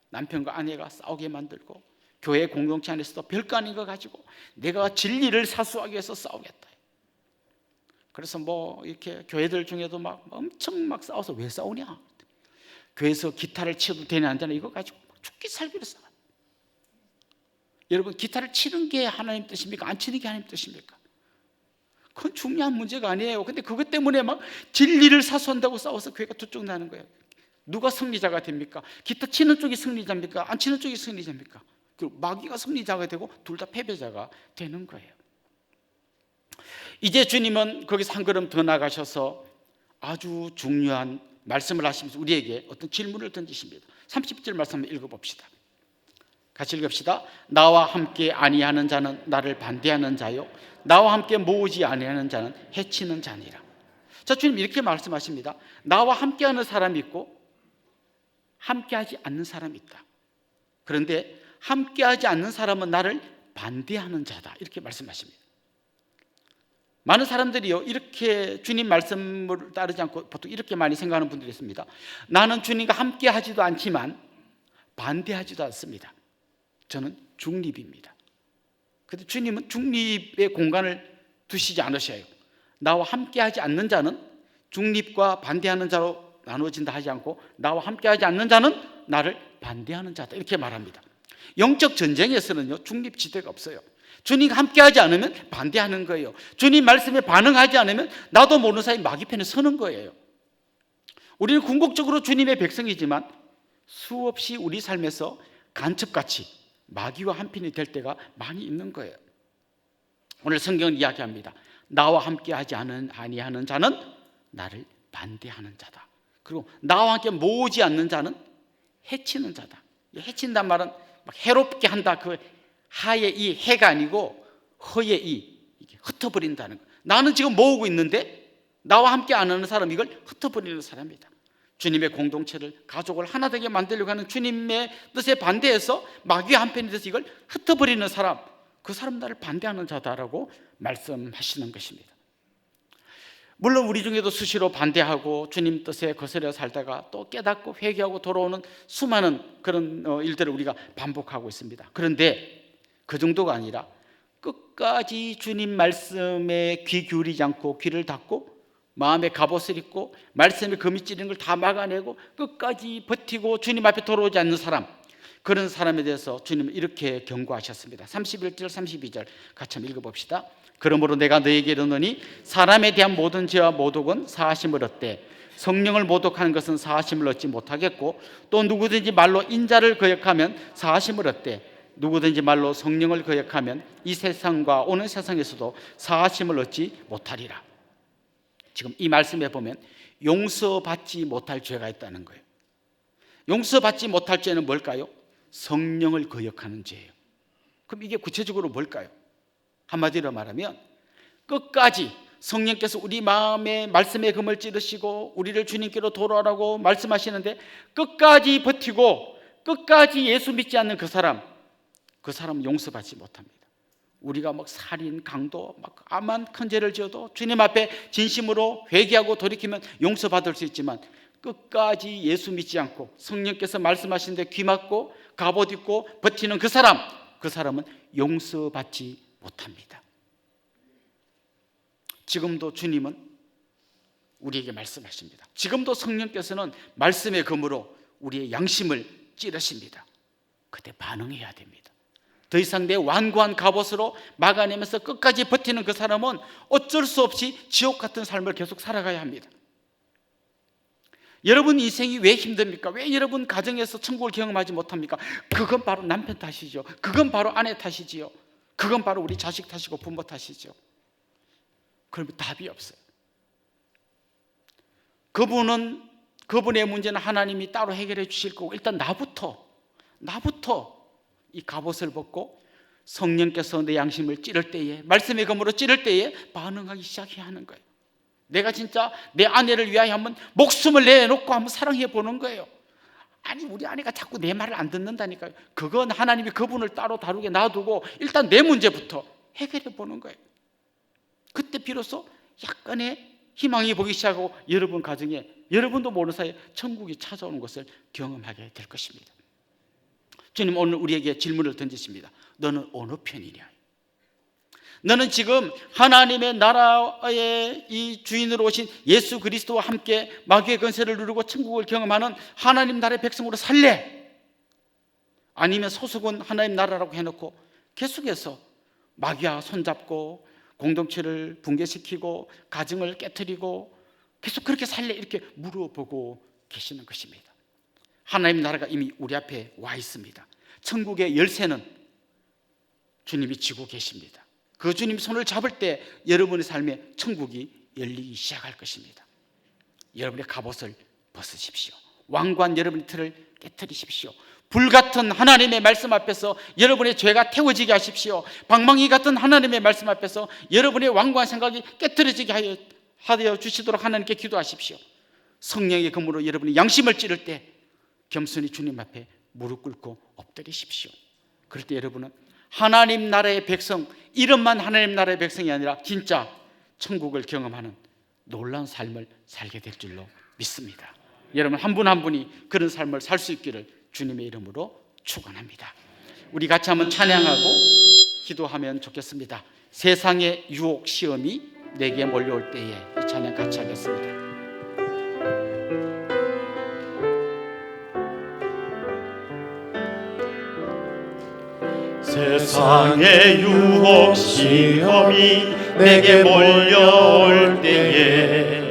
[SPEAKER 3] 남편과 아내가 싸우게 만들고 교회 공동체 안에서도 별거 아닌 거 가지고 내가 진리를 사수하기 위해서 싸우겠다. 그래서 이렇게 교회들 중에도 막 엄청 막 싸워서 왜 싸우냐? 교회에서 기타를 치어도 되냐 안 되냐 이거 가지고 죽기 살기로 싸워. 여러분 기타를 치는 게 하나님 뜻입니까? 안 치는 게 하나님 뜻입니까? 그건 중요한 문제가 아니에요. 근데 그것 때문에 막 진리를 사수한다고 싸워서 교회가 두쪽나는 거예요. 누가 승리자가 됩니까? 기타 치는 쪽이 승리자입니까? 안 치는 쪽이 승리자입니까? 그리고 마귀가 승리자가 되고 둘 다 패배자가 되는 거예요. 이제 주님은 거기서 한 걸음 더 나가셔서 아주 중요한 말씀을 하시면서 우리에게 어떤 질문을 던지십니다. 30절 말씀 한번 읽어봅시다. 같이 읽읍시다. 나와 함께 아니하는 자는 나를 반대하는 자요, 나와 함께 모으지 아니하는 자는 해치는 자니라. 자, 주님 이렇게 말씀하십니다. 나와 함께하는 사람이 있고 함께하지 않는 사람이 있다. 그런데 함께하지 않는 사람은 나를 반대하는 자다, 이렇게 말씀하십니다. 많은 사람들이요, 이렇게 주님 말씀을 따르지 않고 보통 이렇게 많이 생각하는 분들이 있습니다. 나는 주님과 함께하지도 않지만 반대하지도 않습니다. 저는 중립입니다. 그런데 주님은 중립의 공간을 두시지 않으셔요. 나와 함께하지 않는 자는 중립과 반대하는 자로 나누어진다 하지 않고 나와 함께하지 않는 자는 나를 반대하는 자다, 이렇게 말합니다. 영적 전쟁에서는요, 중립지대가 없어요. 주님과 함께하지 않으면 반대하는 거예요. 주님 말씀에 반응하지 않으면 나도 모르는 사이 마귀 편에 서는 거예요. 우리는 궁극적으로 주님의 백성이지만 수없이 우리 삶에서 간첩같이 마귀와 한편이 될 때가 많이 있는 거예요. 오늘 성경은 이야기합니다. 나와 함께하지 아니하는 자는 나를 반대하는 자다. 그리고 나와 함께 모으지 않는 자는 해치는 자다. 해친단 말은 막 해롭게 한다, 그 하의 이 해가 아니고 허의 이, 흩어버린다는 거예요. 나는 지금 모으고 있는데 나와 함께 안 하는 사람, 이걸 흩어버리는 사람이다. 주님의 공동체를, 가족을 하나 되게 만들려고 하는 주님의 뜻에 반대해서 마귀의 한편이 돼서 이걸 흩어버리는 사람, 그 사람 나를 반대하는 자다라고 말씀하시는 것입니다. 물론 우리 중에도 수시로 반대하고 주님 뜻에 거스려 살다가 또 깨닫고 회개하고 돌아오는 수많은 그런 일들을 우리가 반복하고 있습니다. 그런데 그 정도가 아니라 끝까지 주님 말씀에 귀 기울이지 않고 귀를 닫고 마음에 갑옷을 입고 말씀에 금이 찌르는 걸 다 막아내고 끝까지 버티고 주님 앞에 돌아오지 않는 사람, 그런 사람에 대해서 주님은 이렇게 경고하셨습니다. 31절 32절 같이 한번 읽어봅시다. 그러므로 내가 너에게 이르노니 사람에 대한 모든 죄와 모독은 사하심을 얻되 성령을 모독하는 것은 사하심을 얻지 못하겠고, 또 누구든지 말로 인자를 거역하면 사하심을 얻되 누구든지 말로 성령을 거역하면 이 세상과 오는 세상에서도 사하심을 얻지 못하리라. 지금 이 말씀에 보면 용서받지 못할 죄가 있다는 거예요. 용서받지 못할 죄는 뭘까요? 성령을 거역하는 죄예요. 그럼 이게 구체적으로 뭘까요? 한마디로 말하면 끝까지 성령께서 우리 마음에 말씀의 금을 찌르시고 우리를 주님께로 돌아오라고 말씀하시는데 끝까지 버티고 끝까지 예수 믿지 않는 그 사람은 용서받지 못합니다. 우리가 막 살인, 강도, 막 암만 큰 죄를 지어도 주님 앞에 진심으로 회개하고 돌이키면 용서받을 수 있지만 끝까지 예수 믿지 않고 성령께서 말씀하시는데 귀 막고 갑옷 입고 버티는 그 사람은 용서받지 못합니다. 지금도 주님은 우리에게 말씀하십니다. 지금도 성령께서는 말씀의 검으로 우리의 양심을 찌르십니다. 그때 반응해야 됩니다. 더 이상 내 완고한 갑옷으로 막아내면서 끝까지 버티는 그 사람은 어쩔 수 없이 지옥 같은 삶을 계속 살아가야 합니다. 여러분 인생이 왜 힘듭니까? 왜 여러분 가정에서 천국을 경험하지 못합니까? 그건 바로 남편 탓이죠. 그건 바로 아내 탓이지요. 그건 바로 우리 자식 탓이고 부모 탓이죠. 그러면 답이 없어요. 그분의 문제는 하나님이 따로 해결해 주실 거고, 일단 나부터 이 갑옷을 벗고 성령께서 내 양심을 찌를 때에, 말씀의 검으로 찌를 때에 반응하기 시작해야 하는 거예요. 내가 진짜 내 아내를 위하여 한번 목숨을 내놓고 한번 사랑해 보는 거예요. 아니, 우리 아내가 자꾸 내 말을 안 듣는다니까요. 그건 하나님이 그분을 따로 다루게 놔두고 일단 내 문제부터 해결해 보는 거예요. 그때 비로소 약간의 희망이 보기 시작하고 여러분 가정에 여러분도 모르는 사이에 천국이 찾아오는 것을 경험하게 될 것입니다. 주님 오늘 우리에게 질문을 던지십니다. 너는 어느 편이냐? 너는 지금 하나님의 나라의 이 주인으로 오신 예수 그리스도와 함께 마귀의 권세를 누르고 천국을 경험하는 하나님 나라의 백성으로 살래? 아니면 소속은 하나님 나라라고 해놓고 계속해서 마귀와 손잡고 공동체를 붕괴시키고 가정을 깨뜨리고 계속 그렇게 살래 이렇게 물어보고 계시는 것입니다. 하나님 나라가 이미 우리 앞에 와 있습니다. 천국의 열쇠는 주님이 쥐고 계십니다. 그 주님 손을 잡을 때 여러분의 삶에 천국이 열리기 시작할 것입니다. 여러분의 갑옷을 벗으십시오. 왕관 여러분의 틀을 깨뜨리십시오. 불같은 하나님의 말씀 앞에서 여러분의 죄가 태워지게 하십시오. 방망이 같은 하나님의 말씀 앞에서 여러분의 왕관 생각이 깨뜨려지게 하여 주시도록 하나님께 기도하십시오. 성령의 검으로 여러분이 양심을 찌를 때 겸손히 주님 앞에 무릎 꿇고 엎드리십시오. 그럴 때 여러분은 하나님 나라의 백성, 이름만 하나님 나라의 백성이 아니라 진짜 천국을 경험하는 놀라운 삶을 살게 될 줄로 믿습니다. 여러분 한 분 한 분이 그런 삶을 살 수 있기를 주님의 이름으로 축원합니다. 우리 같이 한번 찬양하고 기도하면 좋겠습니다. 세상의 유혹 시험이 내게 몰려올 때에 이 찬양 같이 하겠습니다.
[SPEAKER 1] 세상의 유혹 시험이 내게 몰려올 때에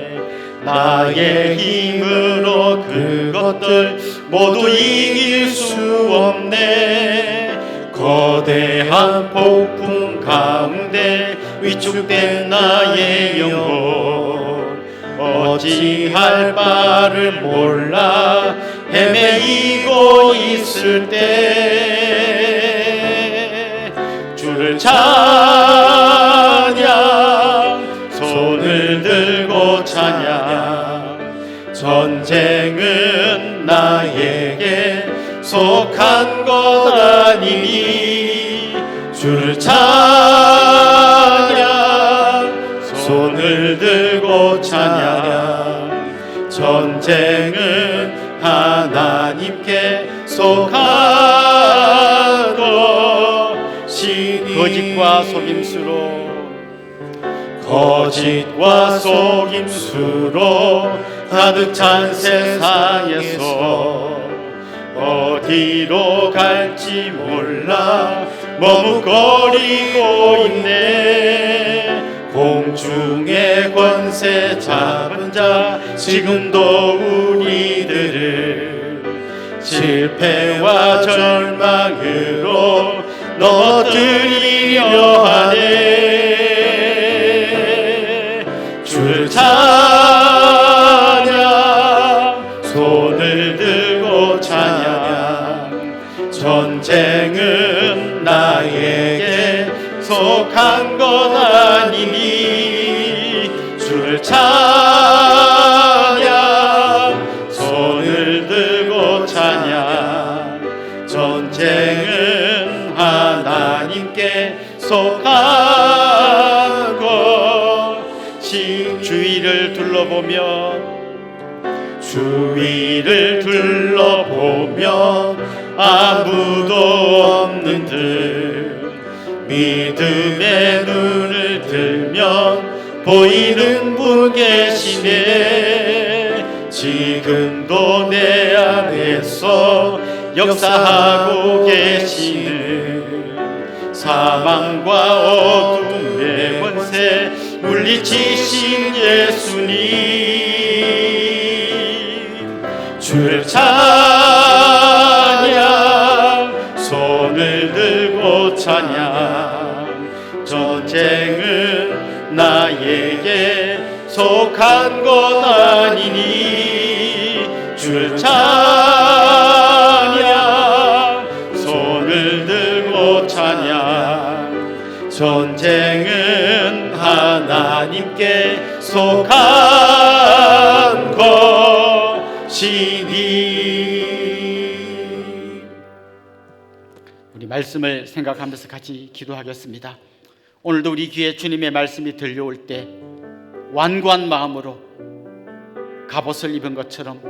[SPEAKER 1] 나의 힘으로 그것들 모두 이길 수 없네. 거대한 폭풍 가운데 위축된 나의 영혼 어찌할 바를 몰라 헤매이고 있을 때 주를 찬양 손을 들고 찬양 전쟁은 나에게 속한 것 아니니 주를 찬양 손을 들고 찬양 전쟁은 하나님께 속한 것이니 거짓과 속임수로 가득 찬 세상에서 어디로 갈지 몰라 머뭇거리고 있네. 공중의 권세 잡은 자 지금도 우리들을 실패와 절망으로 넘어뜨리려 하네. 주를 찬양 손을 들고 찬양 전쟁은 나에게 속한 것 아니니 주를 찬양 손을 들고 찬양 전쟁은 하나님께 속한 것이 주위를 둘러보면 아무도 없는 듯 믿음의 눈을 들면 보이는 분 계시네. 지금도 내 안에서 역사하고 계시는 사망과 어둠의 권세 물리치신 예수님 주를 찬양 손을 들고 찬양 전쟁은 나에게 속한 것 아니니 주를 찬양 손을 들고 찬양 전쟁은 하나님께 속한 것이니.
[SPEAKER 3] 우리 말씀을 생각하면서 같이 기도하겠습니다. 오늘도 우리 귀에 주님의 말씀이 들려올 때 완고한 마음으로 갑옷을 입은 것처럼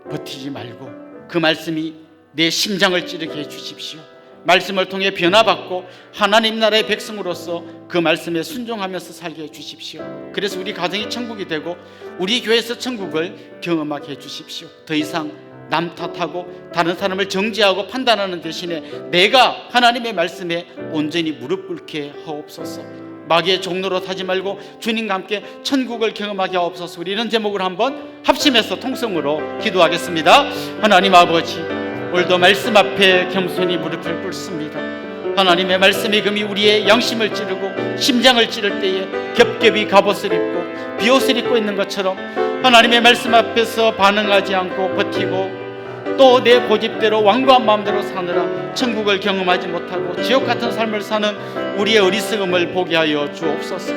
[SPEAKER 3] 버티지 말고 그 말씀이 내 심장을 찌르게 해주십시오. 말씀을 통해 변화받고 하나님 나라의 백성으로서 그 말씀에 순종하면서 살게 해주십시오. 그래서 우리 가정이 천국이 되고 우리 교회에서 천국을 경험하게 해주십시오. 더 이상 남 탓하고 다른 사람을 정죄하고 판단하는 대신에 내가 하나님의 말씀에 온전히 무릎 꿇게 하옵소서. 마귀의 종로로 타지 말고 주님과 함께 천국을 경험하게 하옵소서. 우리 이런 제목을 한번 합심해서 통성으로 기도하겠습니다. 하나님 아버지, 오늘도 말씀 앞에 겸손히 무릎을 꿇습니다. 하나님의 말씀이 금이 우리의 양심을 찌르고 심장을 찌를 때에 겹겹이 갑옷을 입고 비옷을 입고 있는 것처럼 하나님의 말씀 앞에서 반응하지 않고 버티고 또 내 고집대로 완고한 마음대로 사느라 천국을 경험하지 못하고 지옥 같은 삶을 사는 우리의 어리석음을 보게 하여 주옵소서.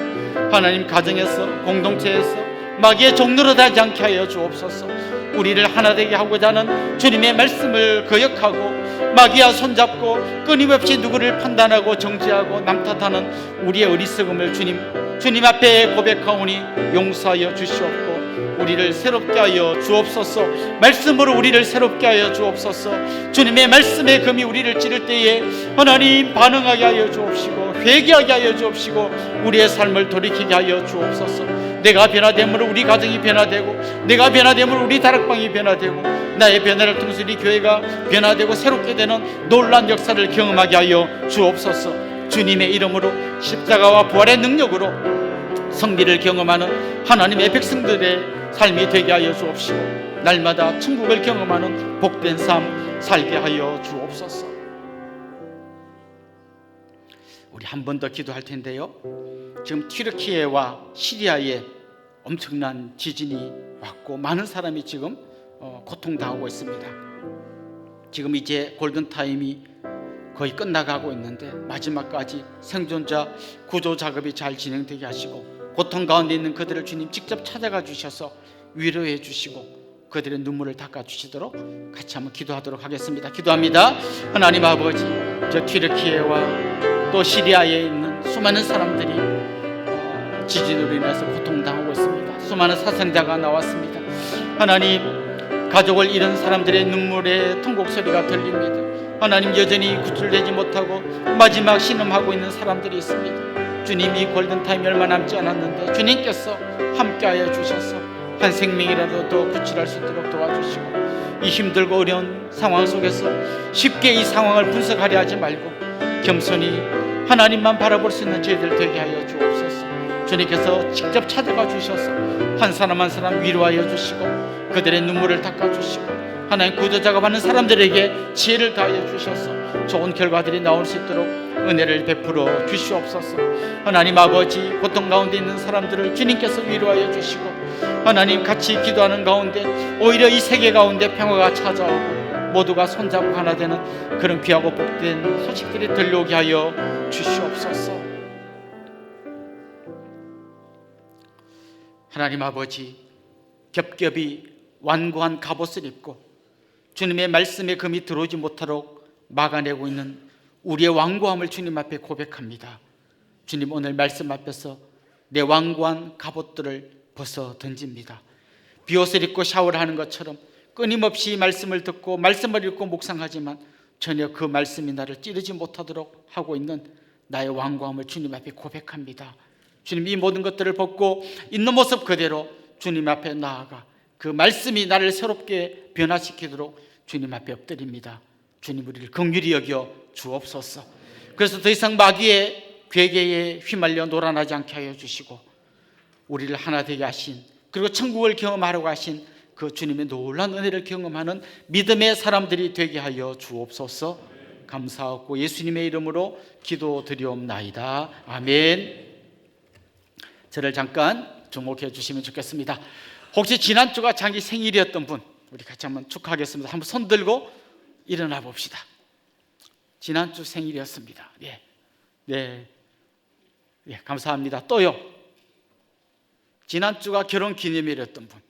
[SPEAKER 3] 하나님, 가정에서 공동체에서 마귀의 종로로 되지 않게 하여 주옵소서. 우리를 하나 되게 하고자 하는 주님의 말씀을 거역하고 마귀와 손잡고 끊임없이 누구를 판단하고 정죄하고 남탓하는 우리의 어리석음을 주님 앞에 고백하오니 용서하여 주시옵고 우리를 새롭게 하여 주옵소서. 말씀으로 우리를 새롭게 하여 주옵소서. 주님의 말씀에 금이 우리를 찌를 때에 하나님 반응하게 하여 주옵시고 회개하게 하여 주옵시고 우리의 삶을 돌이키게 하여 주옵소서. 내가 변화됨으로 우리 가정이 변화되고 내가 변화됨으로 우리 다락방이 변화되고 나의 변화를 통해서 우리 교회가 변화되고 새롭게 되는 놀라운 역사를 경험하게 하여 주옵소서. 주님의 이름으로 십자가와 부활의 능력으로 성리를 경험하는 하나님의 백성들의 삶이 되게 하여 주옵시고 날마다 천국을 경험하는 복된 삶 살게 하여 주옵소서. 우리 한 번 더 기도할 텐데요, 지금 튀르키예와 시리아에 엄청난 지진이 왔고 많은 사람이 지금 고통당하고 있습니다. 지금 이제 골든타임이 거의 끝나가고 있는데 마지막까지 생존자 구조 작업이 잘 진행되게 하시고 고통 가운데 있는 그들을 주님 직접 찾아가 주셔서 위로해 주시고 그들의 눈물을 닦아 주시도록 같이 한번 기도하도록 하겠습니다. 기도합니다. 하나님 아버지, 저 튀르키예와 또 시리아에 있는 수많은 사람들이 지진으로 인해서 고통당하고 있습니다. 수많은 사상자가 나왔습니다. 하나님, 가족을 잃은 사람들의 눈물의 통곡 소리가 들립니다. 하나님, 여전히 구출되지 못하고 마지막 신음하고 있는 사람들이 있습니다. 주님이 골든타임이 얼마 남지 않았는데 주님께서 함께하여 주셔서 한 생명이라도 더 구출할 수 있도록 도와주시고 이 힘들고 어려운 상황 속에서 쉽게 이 상황을 분석하려 하지 말고 겸손히 하나님만 바라볼 수 있는 저희들 되게 하여 주옵소서. 주님께서 직접 찾아가 주셔서 한 사람 한 사람 위로하여 주시고 그들의 눈물을 닦아주시고 하나님 구조자가 받는 사람들에게 지혜를 다하여 주셔서 좋은 결과들이 나올 수 있도록 은혜를 베풀어 주시옵소서. 하나님 아버지, 고통 가운데 있는 사람들을 주님께서 위로하여 주시고 하나님, 같이 기도하는 가운데 오히려 이 세계 가운데 평화가 찾아오고 모두가 손잡고 하나 되는 그런 귀하고 복된 소식들이 들려오게 하여 주시옵소서. 하나님 아버지, 겹겹이 완고한 갑옷을 입고 주님의 말씀에 금이 들어오지 못하도록 막아내고 있는 우리의 완고함을 주님 앞에 고백합니다. 주님, 오늘 말씀 앞에서 내 완고한 갑옷들을 벗어 던집니다. 비옷을 입고 샤워를 하는 것처럼 끊임없이 말씀을 듣고 말씀을 읽고 묵상하지만 전혀 그 말씀이 나를 찌르지 못하도록 하고 있는 나의 완고함을 주님 앞에 고백합니다. 주님, 이 모든 것들을 벗고 있는 모습 그대로 주님 앞에 나아가 그 말씀이 나를 새롭게 변화시키도록 주님 앞에 엎드립니다. 주님, 우리를 긍휼히 여겨 주옵소서. 그래서 더 이상 마귀의 괴계에 휘말려 놀아나지 않게 하여 주시고 우리를 하나 되게 하신, 그리고 천국을 경험하려고 하신 그 주님의 놀라운 은혜를 경험하는 믿음의 사람들이 되게 하여 주옵소서. 감사하고 예수님의 이름으로 기도드리옵나이다. 아멘. 저를 잠깐 주목해 주시면 좋겠습니다. 혹시 지난주가 자기 생일이었던 분, 우리 같이 한번 축하하겠습니다. 한번 손 들고 일어나 봅시다. 지난주 생일이었습니다. 네, 감사합니다. 또요, 지난주가 결혼 기념일이었던 분,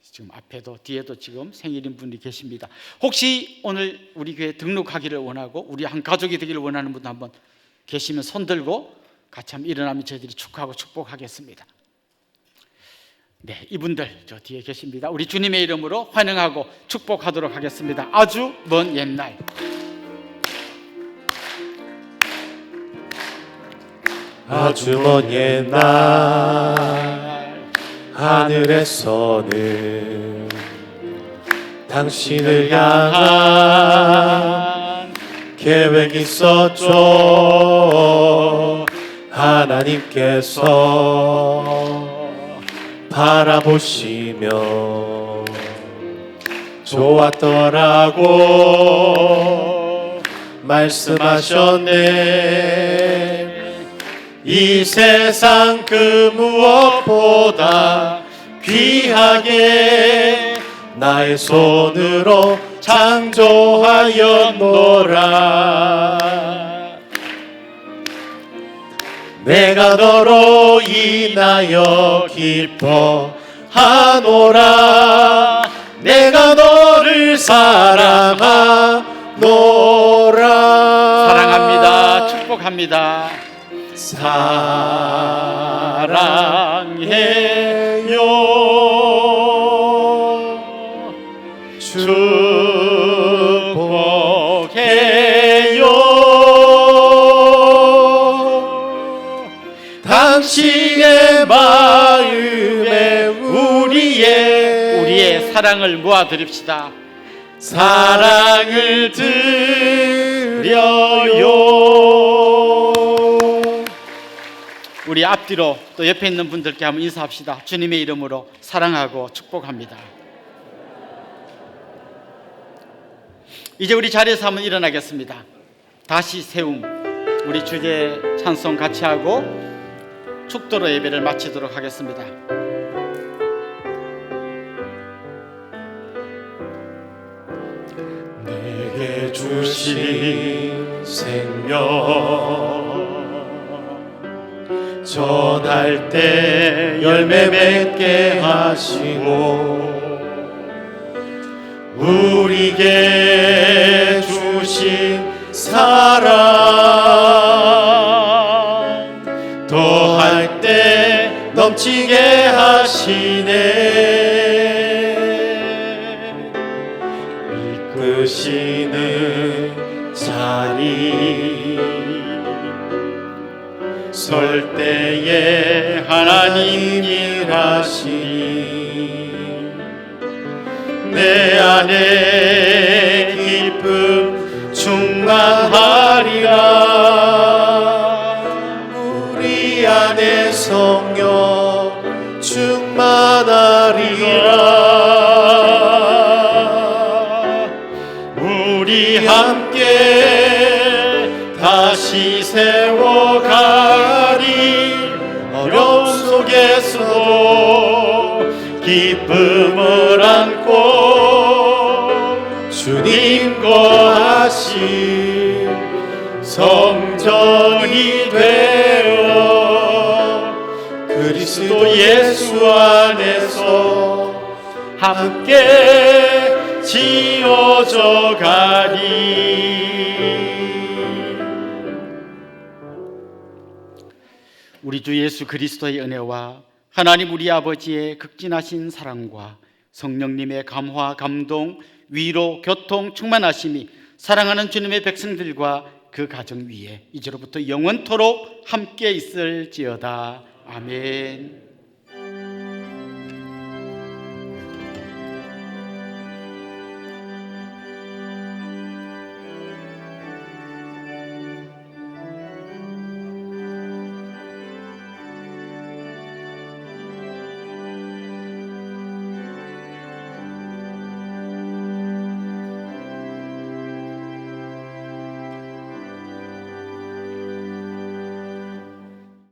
[SPEAKER 3] 지금 앞에도 뒤에도 지금 생일인 분이 계십니다. 혹시 오늘 우리 교회 등록하기를 원하고 우리 한 가족이 되기를 원하는 분 한번 계시면 손 들고 같이 한번 일어나면 저희들이 축하하고 축복하겠습니다. 이분들 저 뒤에 계십니다. 우리 주님의 이름으로 환영하고 축복하도록 하겠습니다. 아주 먼 옛날,
[SPEAKER 4] 아주 먼 옛날 하늘에서는 당신을 향한 계획이 있었죠. 하나님께서 바라보시며 좋았더라고 말씀하셨네. 이 세상 그 무엇보다 귀하게 나의 손으로 창조하였노라. 내가 너로 인하여 기뻐하노라. 내가 너를 사랑하노라.
[SPEAKER 3] 사랑합니다. 축복합니다.
[SPEAKER 4] 사랑해요. 축복해요. 당신의 마음에 우리의
[SPEAKER 3] 사랑을 모아드립시다.
[SPEAKER 4] 사랑을 드려요.
[SPEAKER 3] 우리 앞뒤로 또 옆에 있는 분들께 한번 인사합시다. 주님의 이름으로 사랑하고 축복합니다. 이제 우리 자리에서 한번 일어나겠습니다. 다시 세움, 우리 주제 찬송 같이 하고 축도로 예배를 마치도록 하겠습니다.
[SPEAKER 4] 내게 주신 생명 전할 때 열매 맺게 하시고 우리에게 주신 사랑 더할 때 넘치게 하시네. 이끄시는 자리 설 때에 하나님 일하시니 내 안에 기쁨 충만하리라. 우리 안에 성령 충만하리라. 우리 함께 다시 세워가리. 어려움 속에서도 기쁨을 안고 주님 거하신 성전이 되어 그리스도 예수 안에서 함께 지어져 가리.
[SPEAKER 3] 우리 주 예수 그리스도의 은혜와 하나님 우리 아버지의 극진하신 사랑과 성령님의 감화, 감동, 위로, 교통, 충만하심이 사랑하는 주님의 백성들과 그 가정 위에 이제로부터 영원토록 함께 있을지어다. 아멘.